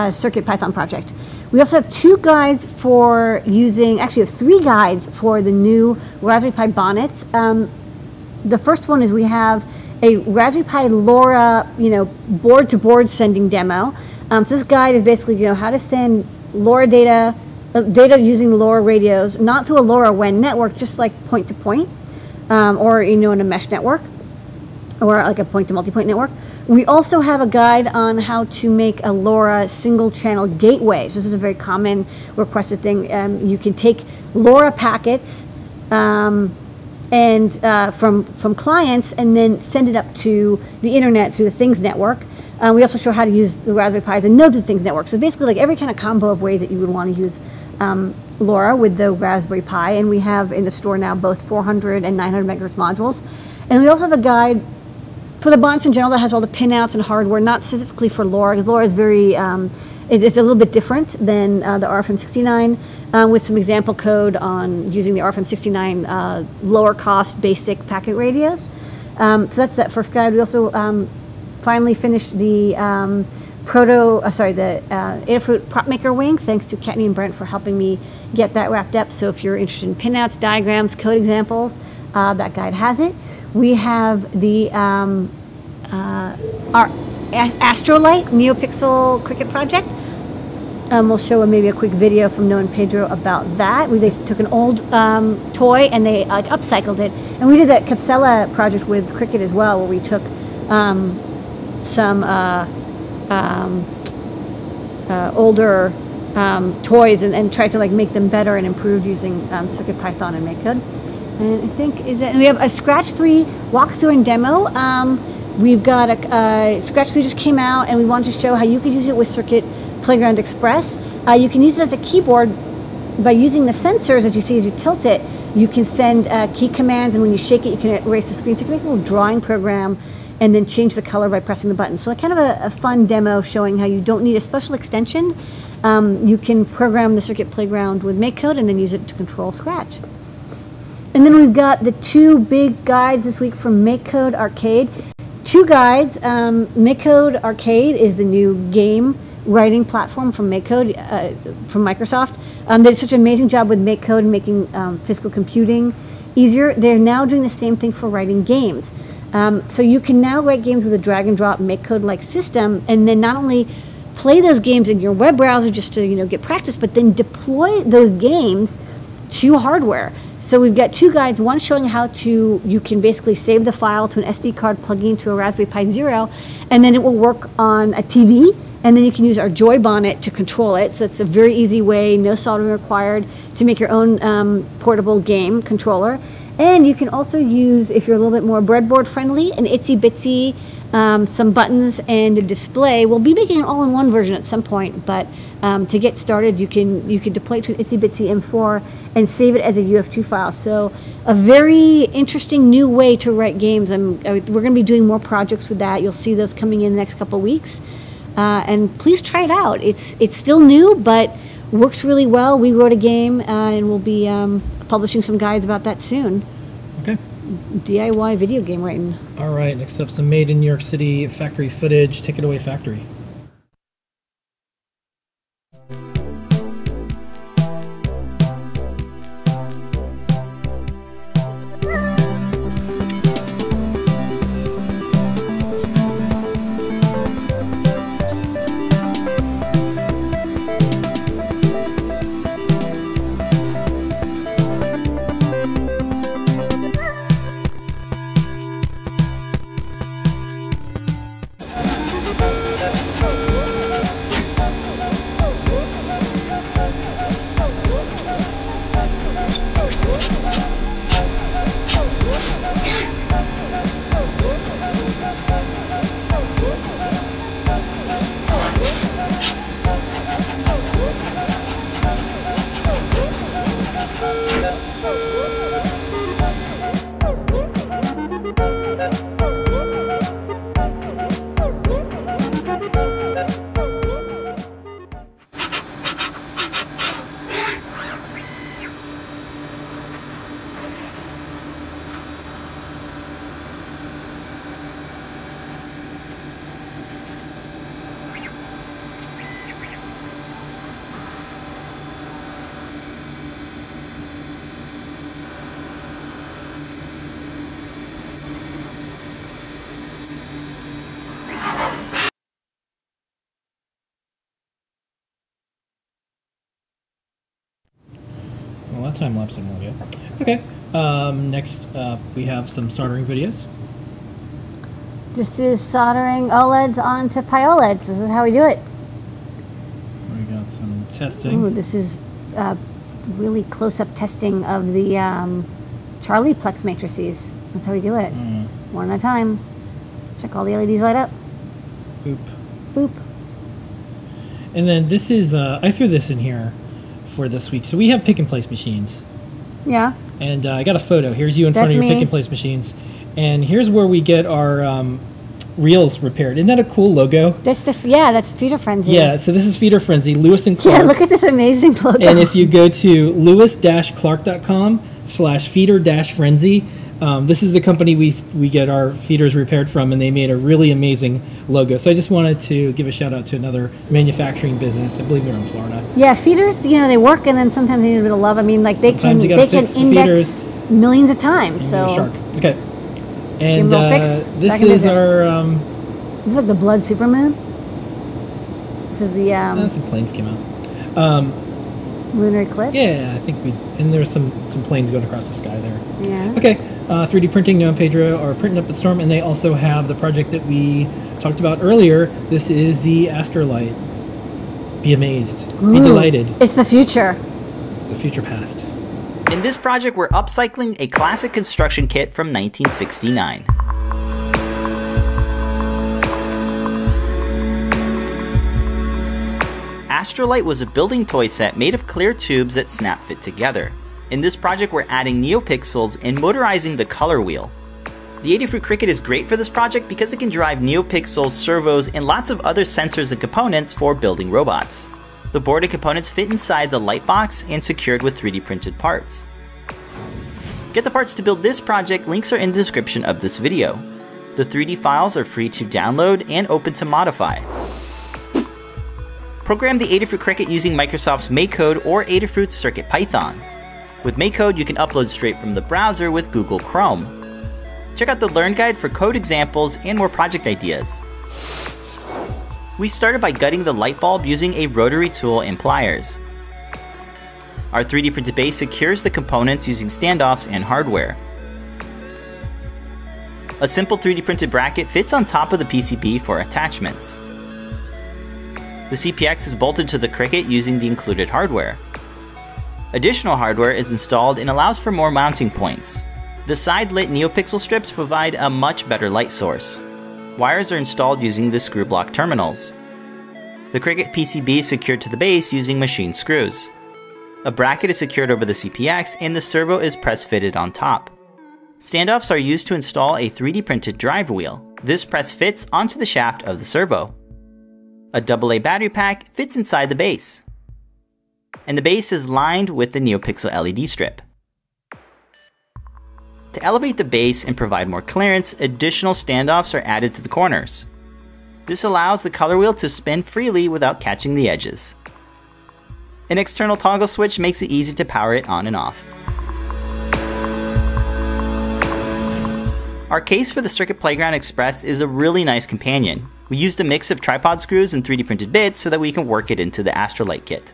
Circuit Python project. We also have 2 guides for using, actually we have 3 guides for the new Raspberry Pi bonnets. The first one is we have a Raspberry Pi LoRa, board-to-board sending demo. So this guide is basically, how to send LoRa data using the LoRa radios, not through a LoRa WAN network, just like point-to-point, or in a mesh network, or like a point-to-multipoint network. We also have a guide on how to make a LoRa single-channel gateway. So this is a very common requested thing. You can take LoRa packets and from clients and then send it up to the internet through the Things network. We also show how to use the Raspberry Pi as a node to the Things network. So basically like every kind of combo of ways that you would want to use LoRa with the Raspberry Pi. And we have in the store now both 400 and 900 megahertz modules. And we also have a guide for the bonnets in general that has all the pinouts and hardware, not specifically for LoRa, because LoRa is very, it's a little bit different than the RFM69, with some example code on using the RFM69 lower cost basic packet radios. So that's that first guide. We also finally finished the Adafruit prop maker wing, thanks to Kattni and Brent for helping me get that wrapped up. So if you're interested in pinouts, diagrams, code examples, that guide has it. We have the our Astrolight NeoPixel Cricket project. We'll show maybe a quick video from Noah and Pedro about that. They took an old toy and they upcycled it. And we did that Capsella project with Cricket as well, where we took some older toys and tried to make them better and improved using CircuitPython and MakeCode. And I think and we have a Scratch 3 walkthrough and demo. We've got a Scratch 3 just came out, and we wanted to show how you could use it with Circuit Playground Express. You can use it as a keyboard by using the sensors, as you see as you tilt it. You can send key commands, and when you shake it, you can erase the screen. So you can make a little drawing program and then change the color by pressing the button. So kind of a fun demo showing how you don't need a special extension. You can program the Circuit Playground with MakeCode and then use it to control Scratch. And then we've got the 2 big guides this week from MakeCode Arcade. 2 guides. MakeCode Arcade is the new game writing platform from MakeCode, from Microsoft. They did such an amazing job with MakeCode and making physical computing easier. They're now doing the same thing for writing games. So you can now write games with a drag and drop make code like system, and then not only play those games in your web browser just to get practice, but then deploy those games to hardware. So we've got 2 guides, one showing how you can basically save the file to an SD card plugging into a Raspberry Pi Zero, and then it will work on a TV, and then you can use our Joy Bonnet to control it. So it's a very easy way, no soldering required, to make your own portable game controller. And you can also use, if you're a little bit more breadboard friendly, an itsy bitsy, some buttons and a display. We'll be making an all-in-one version at some point, but to get started, you can deploy it to an itsy bitsy M4 and save it as a UF2 file. So a very interesting new way to write games. We're going to be doing more projects with that. You'll see those coming in the next couple of weeks. And please try it out. It's still new, but works really well. We wrote a game, and we'll be publishing some guides about that soon. Okay. DIY video game writing. All right, next up, some made in New York City factory footage. Take it away, factory. Well, that time lapse didn't work yet. Okay. Next up, we have some soldering videos. This is soldering OLEDs onto Pi OLEDs. This is how we do it. We got some testing. Ooh, this is really close-up testing of the Charlie Plex matrices. That's how we do it. One at a time. Check all the LEDs light up. Boop. Boop. And then this is, I threw this in here for this week. So we have pick-and-place machines. Yeah. And I got a photo. Here's you in front of your pick-and-place machines. And here's where we get our reels repaired. Isn't that a cool logo? That's that's Feeder Frenzy. Yeah, so this is Feeder Frenzy, Lewis and Clark. Yeah, look at this amazing logo. And if you go to lewis-clark.com/feeder-frenzy, this is the company we get our feeders repaired from, and they made a really amazing logo. So I just wanted to give a shout out to another manufacturing business. I believe they're in Florida. Yeah, feeders, they work, and then sometimes they need a bit of love. I mean, like they can index feeders millions of times. So shark. Okay. And this is our. This is like the Blood Supermoon. This is the. Some planes came out. Lunar eclipse. Yeah, I think and there's some planes going across the sky there. Yeah. Okay. 3D printing. Noah and Pedro are printing up at Storm, and they also have the project that we talked about earlier. This is the Astrolight. Be amazed. Be delighted. It's the future. The future past. In this project, we're upcycling a classic construction kit from 1969. Astrolight was a building toy set made of clear tubes that snap fit together. In this project, we're adding NeoPixels and motorizing the color wheel. The Adafruit Cricut is great for this project because it can drive NeoPixels, servos, and lots of other sensors and components for building robots. The board and components fit inside the light box and secured with 3D printed parts. Get the parts to build this project, links are in the description of this video. The 3D files are free to download and open to modify. Program the Adafruit Cricut using Microsoft's MakeCode or Adafruit's CircuitPython. With MakeCode, you can upload straight from the browser with Google Chrome. Check out the Learn Guide for code examples and more project ideas. We started by gutting the light bulb using a rotary tool and pliers. Our 3D printed base secures the components using standoffs and hardware. A simple 3D printed bracket fits on top of the PCB for attachments. The CPX is bolted to the Cricut using the included hardware. Additional hardware is installed and allows for more mounting points. The side-lit NeoPixel strips provide a much better light source. Wires are installed using the screw block terminals. The Cricut PCB is secured to the base using machine screws. A bracket is secured over the CPX and the servo is press-fitted on top. Standoffs are used to install a 3D printed drive wheel. This press fits onto the shaft of the servo. A AA battery pack fits inside the base. And the base is lined with the NeoPixel LED strip. To elevate the base and provide more clearance, additional standoffs are added to the corners. This allows the color wheel to spin freely without catching the edges. An external toggle switch makes it easy to power it on and off. Our case for the Circuit Playground Express is a really nice companion. We used a mix of tripod screws and 3D printed bits so that we can work it into the Astrolight kit.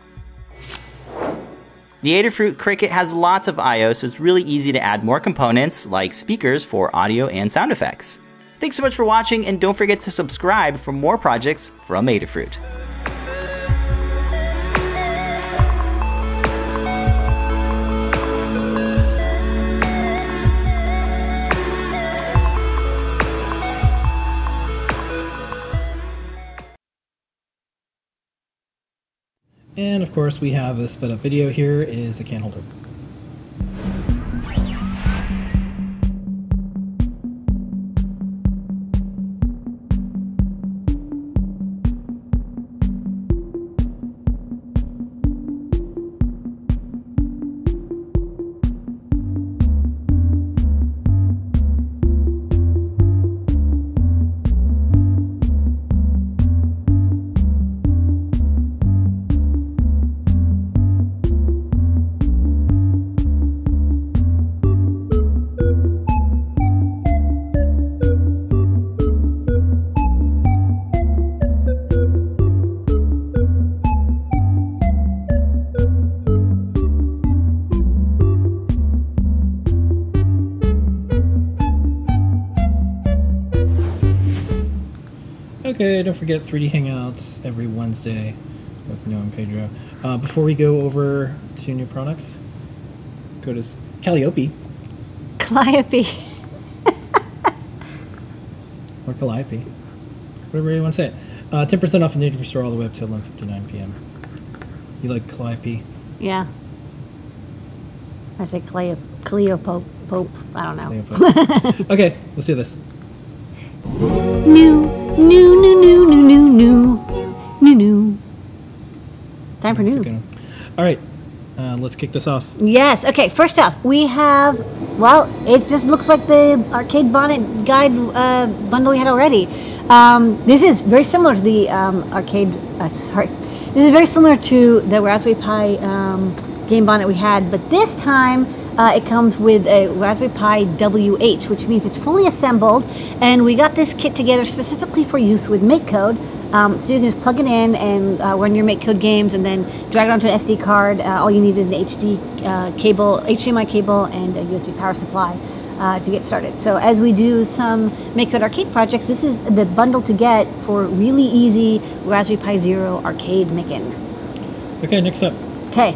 The Adafruit Cricut has lots of I/O, so it's really easy to add more components like speakers for audio and sound effects. Thanks so much for watching, and don't forget to subscribe for more projects from Adafruit. And of course, we have this sped up video here is a can holder. Okay, don't forget 3D Hangouts every Wednesday with Noah and Pedro. Before we go over to new products, go to Calliope. Calliope. Or Calliope. Whatever you want to say it. 10% off the Native Store all the way up to 11:59 p.m. You like Calliope? Yeah. I say Cleopope. I don't know. Cleopope. Okay, let's do this. New. Time for new. All right, let's kick this off. Yes. Okay. First up, we have. Well, it just looks like the arcade bonnet guide bundle we had already. This is very similar to the arcade. Sorry, this is very similar to the Raspberry Pi game bonnet we had, but this time it comes with a Raspberry Pi WH, which means it's fully assembled, and we got this kit together specifically for use with MakeCode. So you can just plug it in and run your MakeCode games, and then drag it onto an SD card. All you need is an HDMI cable, and a USB power supply to get started. So as we do some MakeCode arcade projects, this is the bundle to get for really easy Raspberry Pi Zero arcade making. Okay, next up. Okay,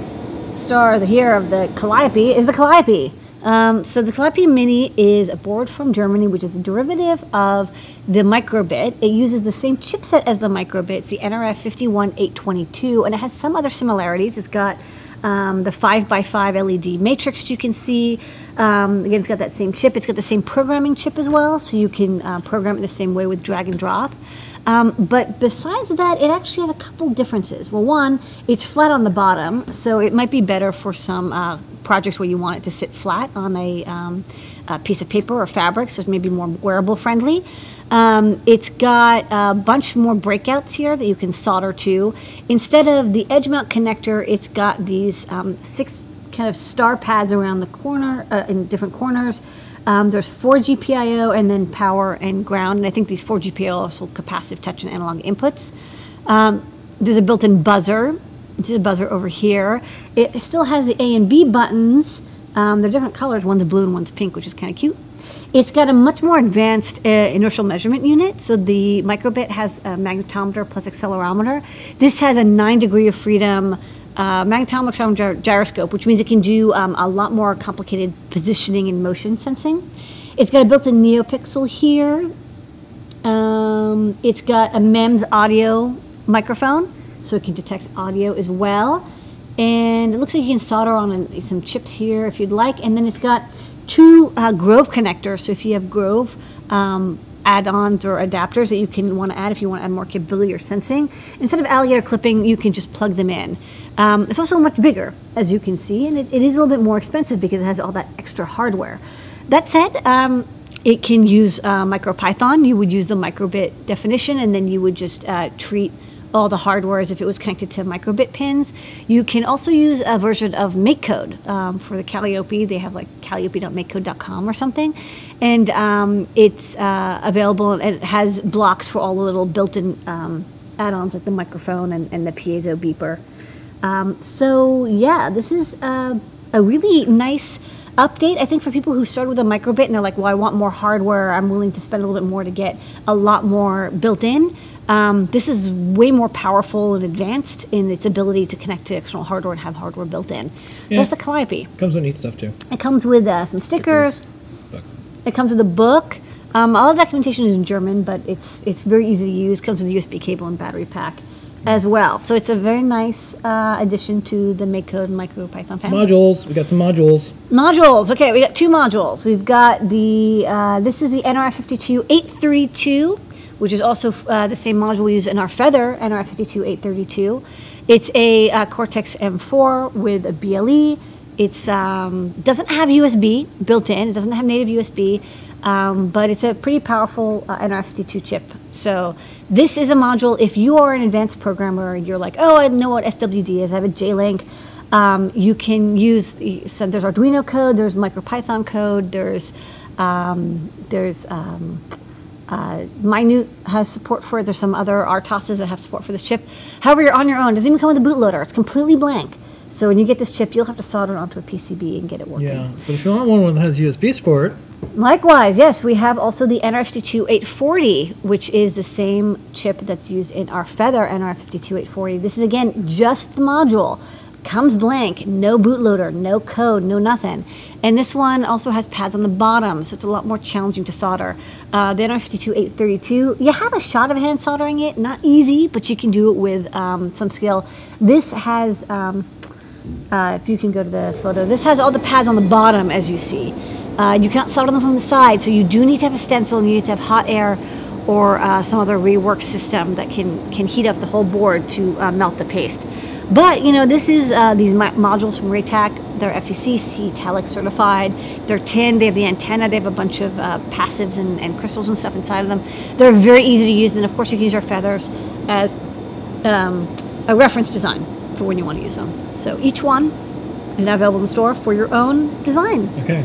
star here of the Calliope is the Calliope. So the Calliope Mini is a board from Germany, which is a derivative of the microbit. It uses the same chipset as the microbit. It's the NRF51822, and it has some other similarities. It's got the 5x5 LED matrix you can see. Again, it's got that same chip. It's got the same programming chip as well, so you can program it the same way with drag and drop. But besides that, it actually has a couple differences. Well, one, it's flat on the bottom, so it might be better for some projects where you want it to sit flat on a piece of paper or fabric, so it's maybe more wearable friendly. It's got a bunch more breakouts here that you can solder to. Instead of the edge mount connector, it's got these 6 kind of star pads around the corner, in different corners. There's 4 GPIO and then power and ground. And I think these 4 GPIO are also capacitive touch and analog inputs. There's a built-in buzzer. This is a buzzer over here. It still has the A and B buttons. They're different colors. One's blue and one's pink, which is kind of cute. It's got a much more advanced inertial measurement unit. So the microbit has a magnetometer plus accelerometer. This has a 9 degree of freedom magnetometer gyroscope, which means it can do a lot more complicated positioning and motion sensing. It's got a built-in NeoPixel here. It's got a MEMS audio microphone, so it can detect audio as well. And it looks like you can solder on some chips here if you'd like. And then it's got 2 Grove connectors, so if you have Grove add-ons or adapters that you can want to add if you want to add more capability or sensing, instead of alligator clipping, you can just plug them in. It's also much bigger, as you can see, and it is a little bit more expensive because it has all that extra hardware. That said, it can use MicroPython. You would use the microbit definition, and then you would just treat all the hardware as if it was connected to microbit pins. You can also use a version of MakeCode for the Calliope. They have like calliope.makecode.com or something. And it's available, and it has blocks for all the little built-in add-ons like the microphone and the piezo beeper. So yeah, this is a really nice update, I think, for people who started with a microbit and they're like, well, I want more hardware. I'm willing to spend a little bit more to get a lot more built in. This is way more powerful and advanced in its ability to connect to external hardware and have hardware built in. So that's the Calliope. Comes with neat stuff too. It comes with some stickers. It comes with a book. All the documentation is in German, but it's very easy to use. Comes with a USB cable and battery pack as well. So it's a very nice addition to the MakeCode MicroPython family. Modules. We got some modules. Modules. Okay, we got 2 modules. We've got the this is the NRF52832, which is also the same module we use in our Feather NRF52832. It's a Cortex M4 with a BLE. It's doesn't have USB built in. It doesn't have native USB, but it's a pretty powerful NRF52 chip. So this is a module. If you are an advanced programmer, you're like, oh, I know what SWD is. I have a JLink. You can use there's Arduino code. There's MicroPython code. There's Minute has support for it. There's some other RTOSes that have support for this chip. However, you're on your own. It doesn't even come with a bootloader. It's completely blank. So when you get this chip, you'll have to solder it onto a PCB and get it working. Yeah, but if you want one that has USB support. Likewise, yes, we have also the NRF52840, which is the same chip that's used in our Feather NRF52840. This is, again, just the module. Comes blank, no bootloader, no code, no nothing. And this one also has pads on the bottom, so it's a lot more challenging to solder. The NRF52832, you have a shot of hand soldering it. Not easy, but you can do it with some skill. This has, if you can go to the photo, this has all the pads on the bottom, as you see. You cannot solder them from the side, so you do need to have a stencil, and you need to have hot air or some other rework system that can heat up the whole board to melt the paste. But, you know, this is these modules from Raytac. They're FCC, Talix certified. They're tin. They have the antenna. They have a bunch of passives and crystals and stuff inside of them. They're very easy to use. And, of course, you can use our feathers as a reference design for when you want to use them. So each one is now available in the store for your own design. Okay.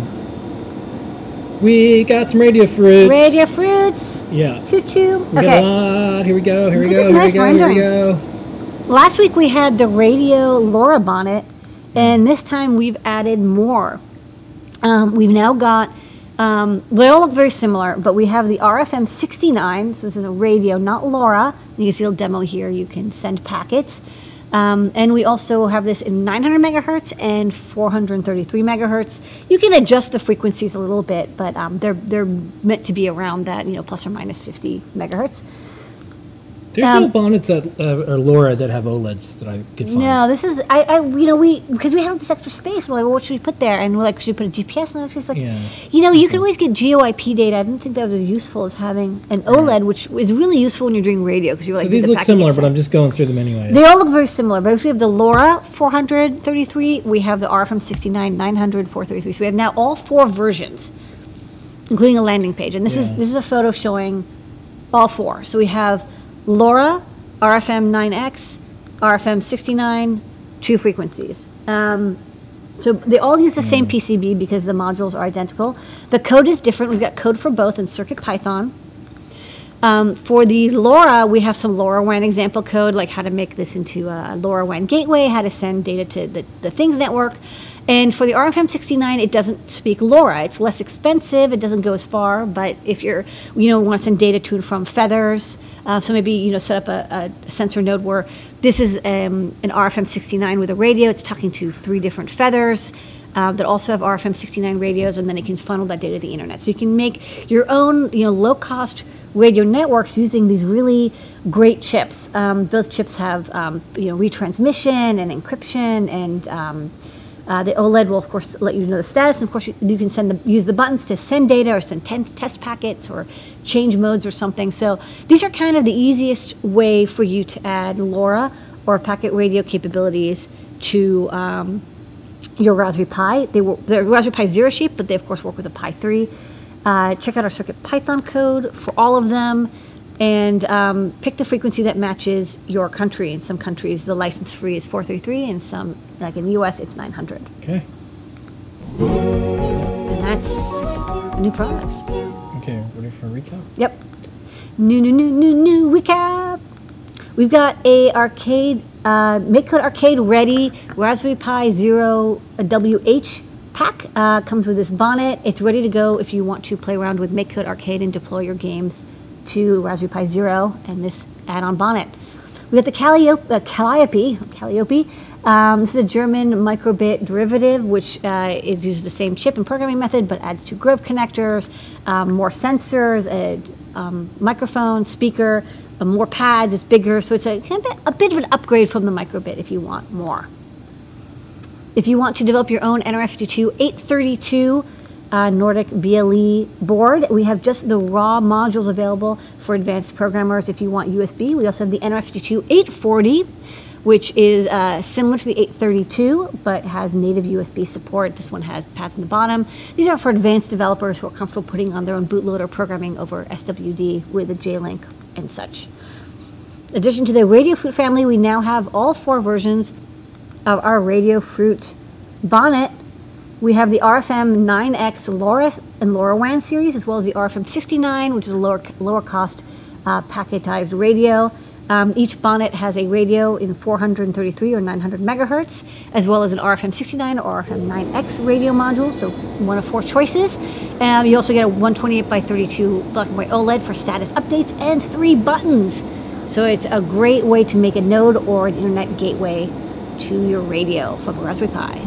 We got some Radio Fruits. Radio Fruits. Yeah. Choo-choo. We got a lot. Here we go. Here we go. Nice here we go. Last week we had the Radio LoRa bonnet, and this time we've added more. We've now got, they all look very similar, but we have the RFM69, so this is a radio, not LoRa. You can see a little demo here. You can send packets. And we also have this in 900 megahertz and 433 megahertz. You can adjust the frequencies a little bit, but they're meant to be around that, plus or minus 50 megahertz. There's no bonnets that are LoRa that have OLEDs that I could find. No, this is because we have this extra space. We're like, well, what should we put there? And we're like, should we put a GPS? And it's like, you can always get GeoIP data. I didn't think that was as useful as having an OLED, which is really useful when you're doing radio because you're like. So these look similar, but I'm just going through them anyway. They all look very similar, but if we have the LoRa 433, we have the RFM69 900 433. So we have now all 4 versions, including a landing page. And this is a photo showing all 4. So we have LoRa, RFM9X, RFM69, 2 frequencies. So they all use the same PCB because the modules are identical. The code is different. We've got code for both in CircuitPython. For the LoRa, we have some LoRaWAN example code, like how to make this into a LoRaWAN gateway, how to send data to the Things network. And for the RFM69, it doesn't speak LoRa. It's less expensive. It doesn't go as far. But if you're, want to send data to and from feathers, so maybe, set up a sensor node where this is an RFM69 with a radio. It's talking to 3 different feathers that also have RFM69 radios, and then it can funnel that data to the internet. So you can make your own, low-cost radio networks using these really great chips. Both chips have, retransmission and encryption, and the OLED will, of course, let you know the status. And, of course, you can use the buttons to send data or send test packets or change modes or something. So these are kind of the easiest way for you to add LoRa or packet radio capabilities to your Raspberry Pi. They're Raspberry Pi Zero shape, but they, of course, work with a Pi 3. Check out our CircuitPython code for all of them, and pick the frequency that matches your country. In some countries, the license free is 433, and some, like in the US, it's 900. Okay. And that's the new products. Okay, ready for a recap? Yep. New recap. We've got a arcade, MakeCode Arcade ready Raspberry Pi Zero WH pack. Comes with this bonnet. It's ready to go if you want to play around with MakeCode Arcade and deploy your games to Raspberry Pi Zero and this add-on bonnet. We got the Calliope. This is a German microbit derivative, which uses the same chip and programming method, but adds 2 Grove connectors, more sensors, a microphone, speaker, more pads. It's bigger, so it's a bit of an upgrade from the microbit if you want more. If you want to develop your own nRF52 832 Nordic BLE board, we have just the raw modules available for advanced programmers. If you want USB, we also have the nRF52 840, which is similar to the 832, but has native USB support. This one has pads in the bottom. These are for advanced developers who are comfortable putting on their own bootloader programming over SWD with a J-Link and such. In addition to the Adafruit family, we now have all 4 versions of our Adafruit bonnet. We have the RFM 9X LoRa and LoRaWAN series, as well as the RFM 69, which is a lower cost packetized radio. Each bonnet has a radio in 433 or 900 megahertz, as well as an RFM 69 or RFM 9X radio module, so one of 4 choices. You also get a 128 by 32 black and white OLED for status updates and 3 buttons. So it's a great way to make a node or an internet gateway to your radio from a Raspberry Pi.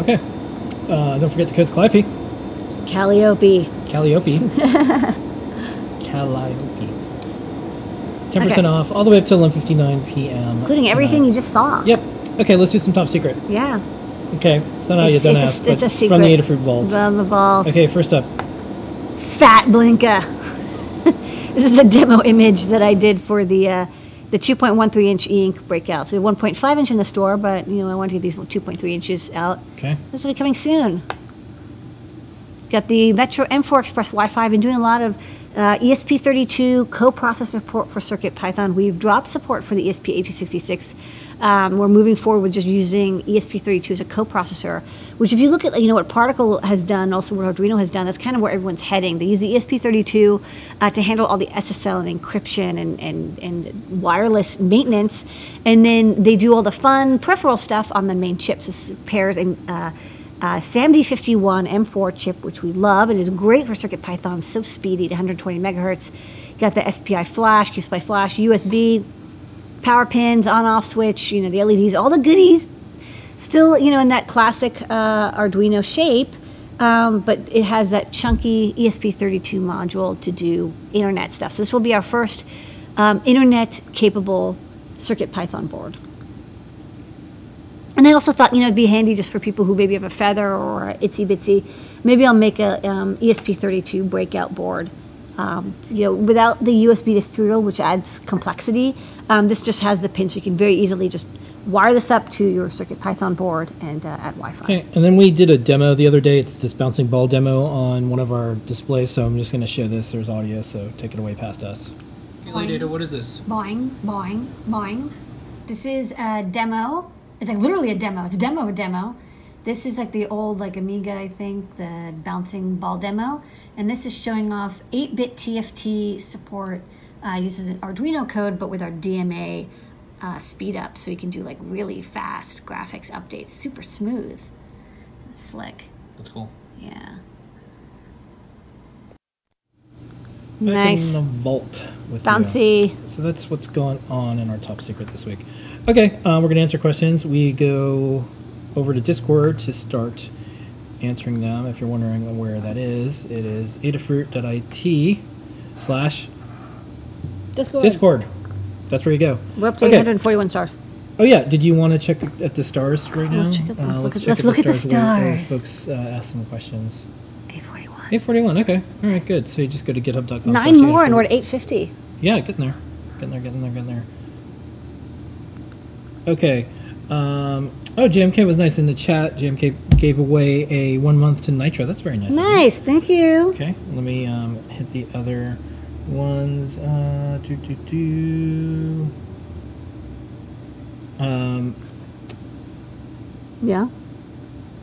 Okay. Don't forget the code's Calliope. Calliope. Calliope. 10% off all the way up to 11:59 p.m. Including everything you just saw. Yep. Okay, let's do some top secret. Yeah. Okay, it's not how you don't ask, it's but a secret. from the Adafruit vault. From the vault. Okay, first up. Fat Blinka. This is a demo image that I did for the 2.13 inch e-ink breakout. So we have 1.5 inch in the store, but I want to get these 2.3 inches out. Okay. This will be coming soon. Got the Metro M4 Express Wi-Fi. Been doing a lot of ESP32 co-processor support for CircuitPython. We've dropped support for the ESP8266. We're moving forward with just using ESP32 as a co-processor, which if you look at what Particle has done, also what Arduino has done, that's kind of where everyone's heading. They use the ESP32 to handle all the SSL and encryption and wireless maintenance, and then they do all the fun peripheral stuff on the main chips. This pairs in SAMD51 M4 chip, which we love. It is great for CircuitPython, so speedy at 120 megahertz. Got the SPI flash, QSPI flash, USB, power pins, on-off switch, the LEDs, all the goodies. Still, in that classic Arduino shape, but it has that chunky ESP32 module to do internet stuff. So this will be our first internet-capable CircuitPython board. And I also thought, it'd be handy just for people who maybe have a Feather or a Itsy Bitsy. Maybe I'll make a ESP32 breakout board. Without the USB to serial, which adds complexity, this just has the pins, so you can very easily just wire this up to your CircuitPython board and add Wi-Fi. Okay, and then we did a demo the other day. It's this bouncing ball demo on one of our displays, so I'm just going to show this. There's audio, so take it away past us. Okay, Data, what is this? Boing, boing, boing. This is a demo. It's like literally a demo. It's a demo of a demo. This is like the old like Amiga, I think, the bouncing ball demo. And this is showing off 8-bit TFT support. Uses an Arduino code, but with our DMA speed up, so you can do like really fast graphics updates. Super smooth. It's slick. That's cool. Yeah. Back Nice. in the vault with Bouncy. you. So that's what's going on in our top secret this week. Okay, we're going to answer questions. We go over to Discord to start answering them. If you're wondering where that is, it is adafruit.it/Discord. That's where you go. We're up to Okay. 841 stars. Oh yeah, did you want to check at the stars right now? Let's check it- let's check look at the while stars. folks ask some questions. 841. 841, okay. All right, good. So you just go to github.com. 9 more and we're at 850. Yeah, getting there. Getting there. Okay. JMK was nice in the chat. JMK gave away a 1 month to Nitro. That's very nice. of you. Nice, thank you. Okay, let me hit the other ones. Yeah.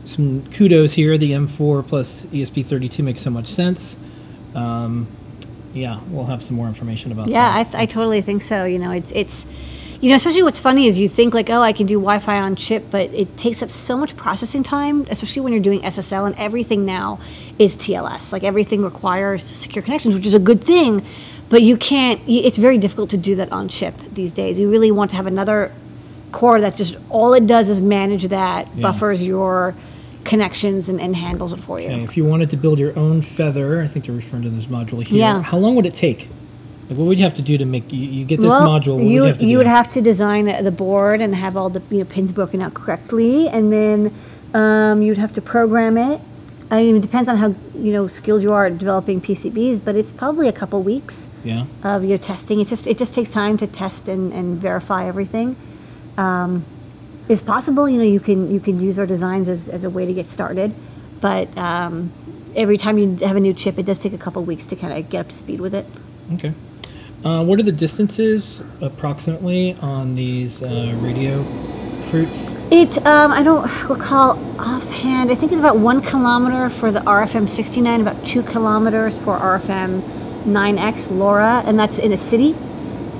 Some kudos here. The M4 plus ESP32 makes so much sense. Yeah, we'll have some more information about Yeah, that. I totally think so. You know, it's especially what's funny is you think like, oh, I can do Wi-Fi on chip, but it takes up so much processing time, especially when you're doing SSL, and everything now is TLS. Like everything requires secure connections, which is a good thing, but you can't. It's very difficult to do that on chip these days. You really want to have another core that just all it does is manage that, buffers your connections and handles it for you. Okay, if you wanted to build your own Feather, I think they're referring to this module here. Yeah. How long would it take? Like, what would you have to do to make you get this module? What would you have to do? You would have to design the board and have all the pins broken out correctly, and then you'd have to program it. I mean, it depends on how skilled you are at developing PCBs, but it's probably a couple weeks Yeah. of your testing. It just takes time to test and verify everything. It's possible, you can use our designs as a way to get started, but every time you have a new chip, it does take a couple weeks to kind of get up to speed with it. Okay. What are the distances approximately on these radio fruits? I don't recall offhand. I think it's about 1 kilometer for the RFM69, about 2 kilometers for RFM 9X LoRa, and that's in a city.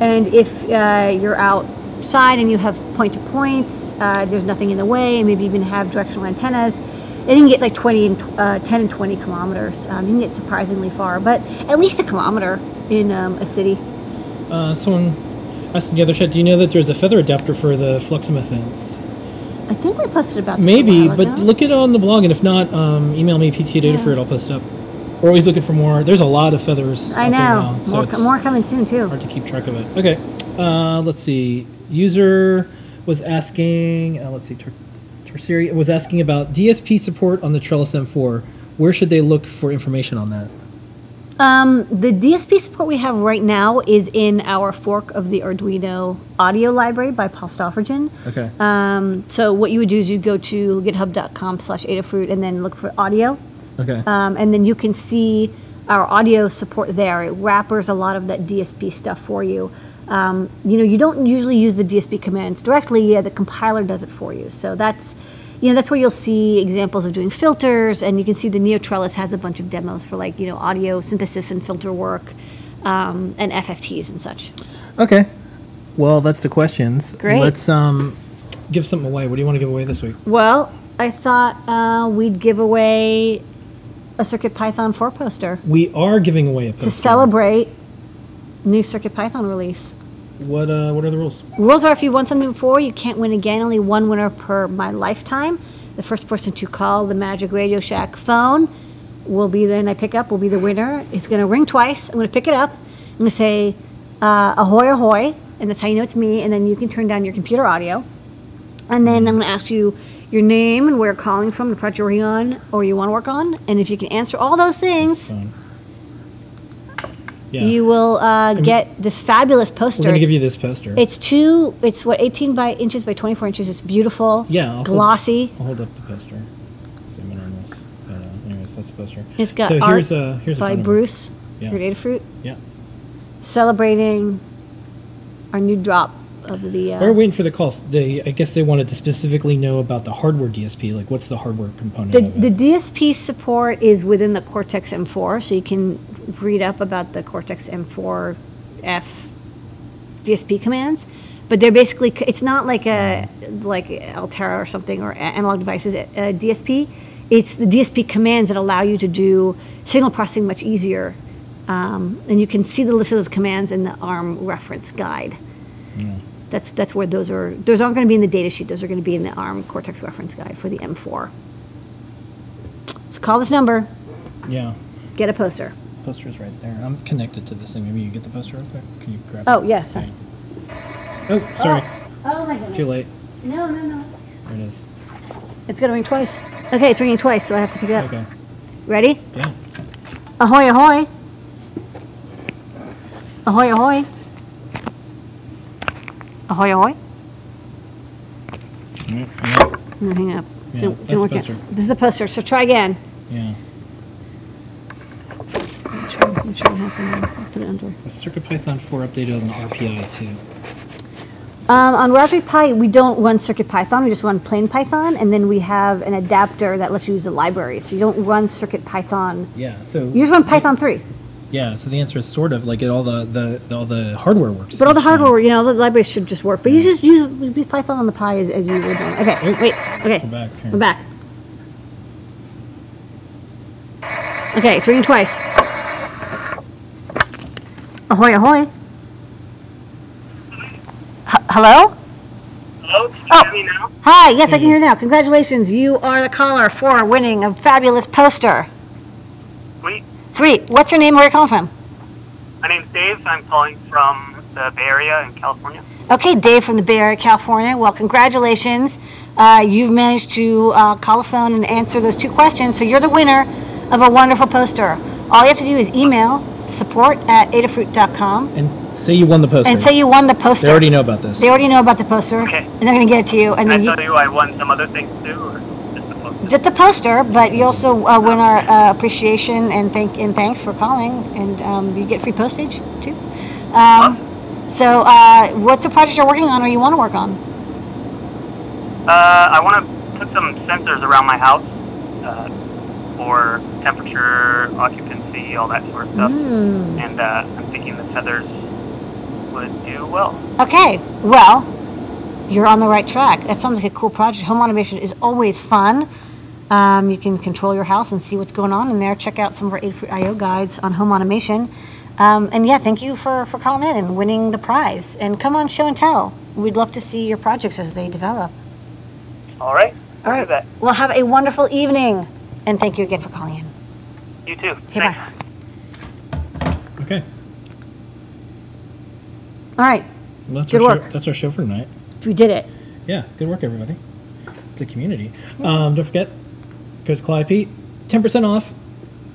And if you're outside and you have point-to-points, there's nothing in the way, and maybe even have directional antennas, it can get like 10 and 20 kilometers. You can get surprisingly far, but at least a kilometer in a city. Someone asked in the other chat, do you know that there's a Feather adapter for the fluxomethanes? I think we posted about this Maybe, a while but ago. look it on the blog, and if not, email me, PT@Adafruit, I'll post it up. We're always looking for more. There's a lot of Feathers I out there know. now, so it's More coming soon, too. hard to keep track of it. Okay, let's see. User was asking, Tertiary was asking about DSP support on the Trellis M4. Where should they look for information on that? The DSP support we have right now is in our fork of the Arduino audio library by Paul Stoffergen. Okay. So what you would do is you'd go to github.com/Adafruit and then look for audio. Okay. And then you can see our audio support there. It wrappers a lot of that DSP stuff for you. You don't usually use the DSP commands directly. The compiler does it for you. So that's where you'll see examples of doing filters, and you can see the Neo Trellis has a bunch of demos for audio synthesis and filter work, and FFTs and such. Okay. Well, that's the questions. Great. Let's give something away. What do you want to give away this week? Well, I thought we'd give away a CircuitPython 4 poster We are giving away a poster. to celebrate new CircuitPython release. What are the rules? Rules are if you've won something before, you can't win again. Only one winner per my lifetime. The first person to call the Magic Radio Shack phone will be the, and I pick up, will be the winner. It's going to ring twice. I'm going to pick it up. I'm going to say, ahoy, ahoy, and that's how you know it's me. And then you can turn down your computer audio. And then I'm going to ask you your name and where you're calling from, the project you're working on or you want to work on. And if you can answer all those things, Fine. Yeah. you will get this fabulous poster. We're going to give you this poster. It's 18 inches by 24 inches. It's beautiful. Yeah, I'll glossy. I'll hold up the poster. Zoom in on this. But, anyways, that's the poster. It's got so art here's a by phone number. Bruce, Yeah. your Adafruit, Yeah. celebrating our new drop the. We're waiting for the calls. I guess they wanted to specifically know about the hardware DSP. Like, what's the hardware component of The it? DSP support is within the Cortex M4, so you can read up about the Cortex M4F DSP commands. But they're basically, it's not like Altera or something or Analog Devices DSP. It's the DSP commands that allow you to do signal processing much easier. And you can see the list of those commands in the ARM reference guide. Yeah. That's where those aren't going to be in the data sheet. Those are going to be in the ARM Cortex reference guide for the M4. So call this number. Yeah. Get a poster. Poster's right there. I'm connected to this thing. Maybe you can get the poster real quick. Can you grab Oh, it? yeah, sorry. Oh, sorry. Oh my goodness. It's too late. No. There it is. It's going to ring twice. Okay, it's ringing twice, so I have to pick it up. Okay. Ready? Yeah. Ahoy, ahoy. Ahoy, ahoy. Ahoy, ahoy. Yeah. No, hang up. Yeah, Didn't that's the work yet. poster. This is the poster, so try again. Yeah. I'm sure it happened. I'll put it under. The CircuitPython 4 updated on the RPI too. On Raspberry Pi, we don't run CircuitPython. We just run plain Python, and then we have an adapter that lets you use the library. So you don't run CircuitPython. Yeah. So You just run Python 3. yeah. So the answer is sort of like all the hardware works. But all the hardware, the library should just work. But you just use Python on the Pi as you were doing. Okay, wait. Okay, We're back. Here. we're back. Okay, it's ringing twice. Ahoy, ahoy. Hello? Hello, can you hear me now? Hi, yes, I can hear now. Congratulations, you are the caller for winning a fabulous poster. Sweet. Sweet. What's your name? Where are you calling from? My name's Dave. I'm calling from the Bay Area in California. Okay, Dave from the Bay Area, California. Well, congratulations. You've managed to call his phone and answer those 2 questions, so you're the winner of a wonderful poster. All you have to do is email support@adafruit.com And say you won the poster. and say you won the poster. They already know about this. They already know about the poster, Okay. and they're going to get it to you. And Can I then tell you I won some other things too, or just the poster? just the poster, but you also win our appreciation and thanks for calling, and you get free postage too. So, what's a project you're working on or you want to work on? I want to put some sensors around my house for temperature, occupancy, all that sort of stuff. And I'm thinking the tethers would do well. Okay, well, you're on the right track. That sounds like a cool project. Home automation is always fun. You can control your house and see what's going on in there. Check out some of our Adafruit IO guides on home automation. And yeah, thank you for calling in and winning the prize. And come on, show and tell. We'd love to see your projects as they develop. All right. All I'll right. do that. Well, have a wonderful evening. And thank you again for calling in. You too. Okay, Thanks. bye. Okay. All right, Well, that's Good our work. Show, that's our show for tonight. we did it. Yeah. Good work, everybody. It's a community. Don't forget, go to Call IP, 10% off,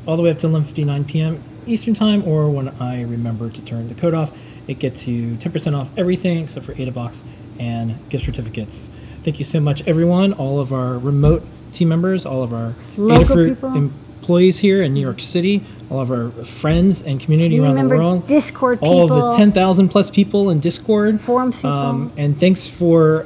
all the way up to 11:59 p.m. Eastern Time, or when I remember to turn the code off, it gets you 10% off everything except for AdaBox and gift certificates. Thank you so much, everyone, all of our remote team members, all of our Local Adafruit people. employees here in New York City, all of our friends and community around the Remember world, Discord all people. of the 10,000 plus people in Discord, Forums people. and thanks for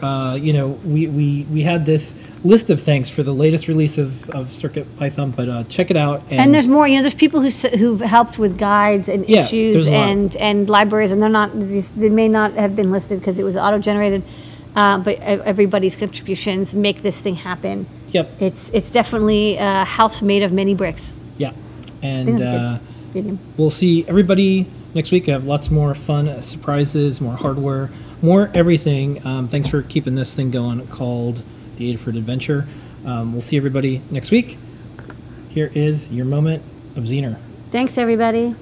we had this list of thanks for the latest release of CircuitPython, but check it out. And there's more. There's people who've helped with guides and Yeah, issues there's a lot. and libraries, and they may not have been listed because it was auto-generated. But everybody's contributions make this thing happen. Yep. It's definitely a house made of many bricks. Yeah, I think and that's a good medium. we'll see everybody next week. I have lots more fun surprises, more hardware, more everything. Thanks for keeping this thing going called the Adafruit Adventure. We'll see everybody next week. Here is your moment of Zener. Thanks, everybody.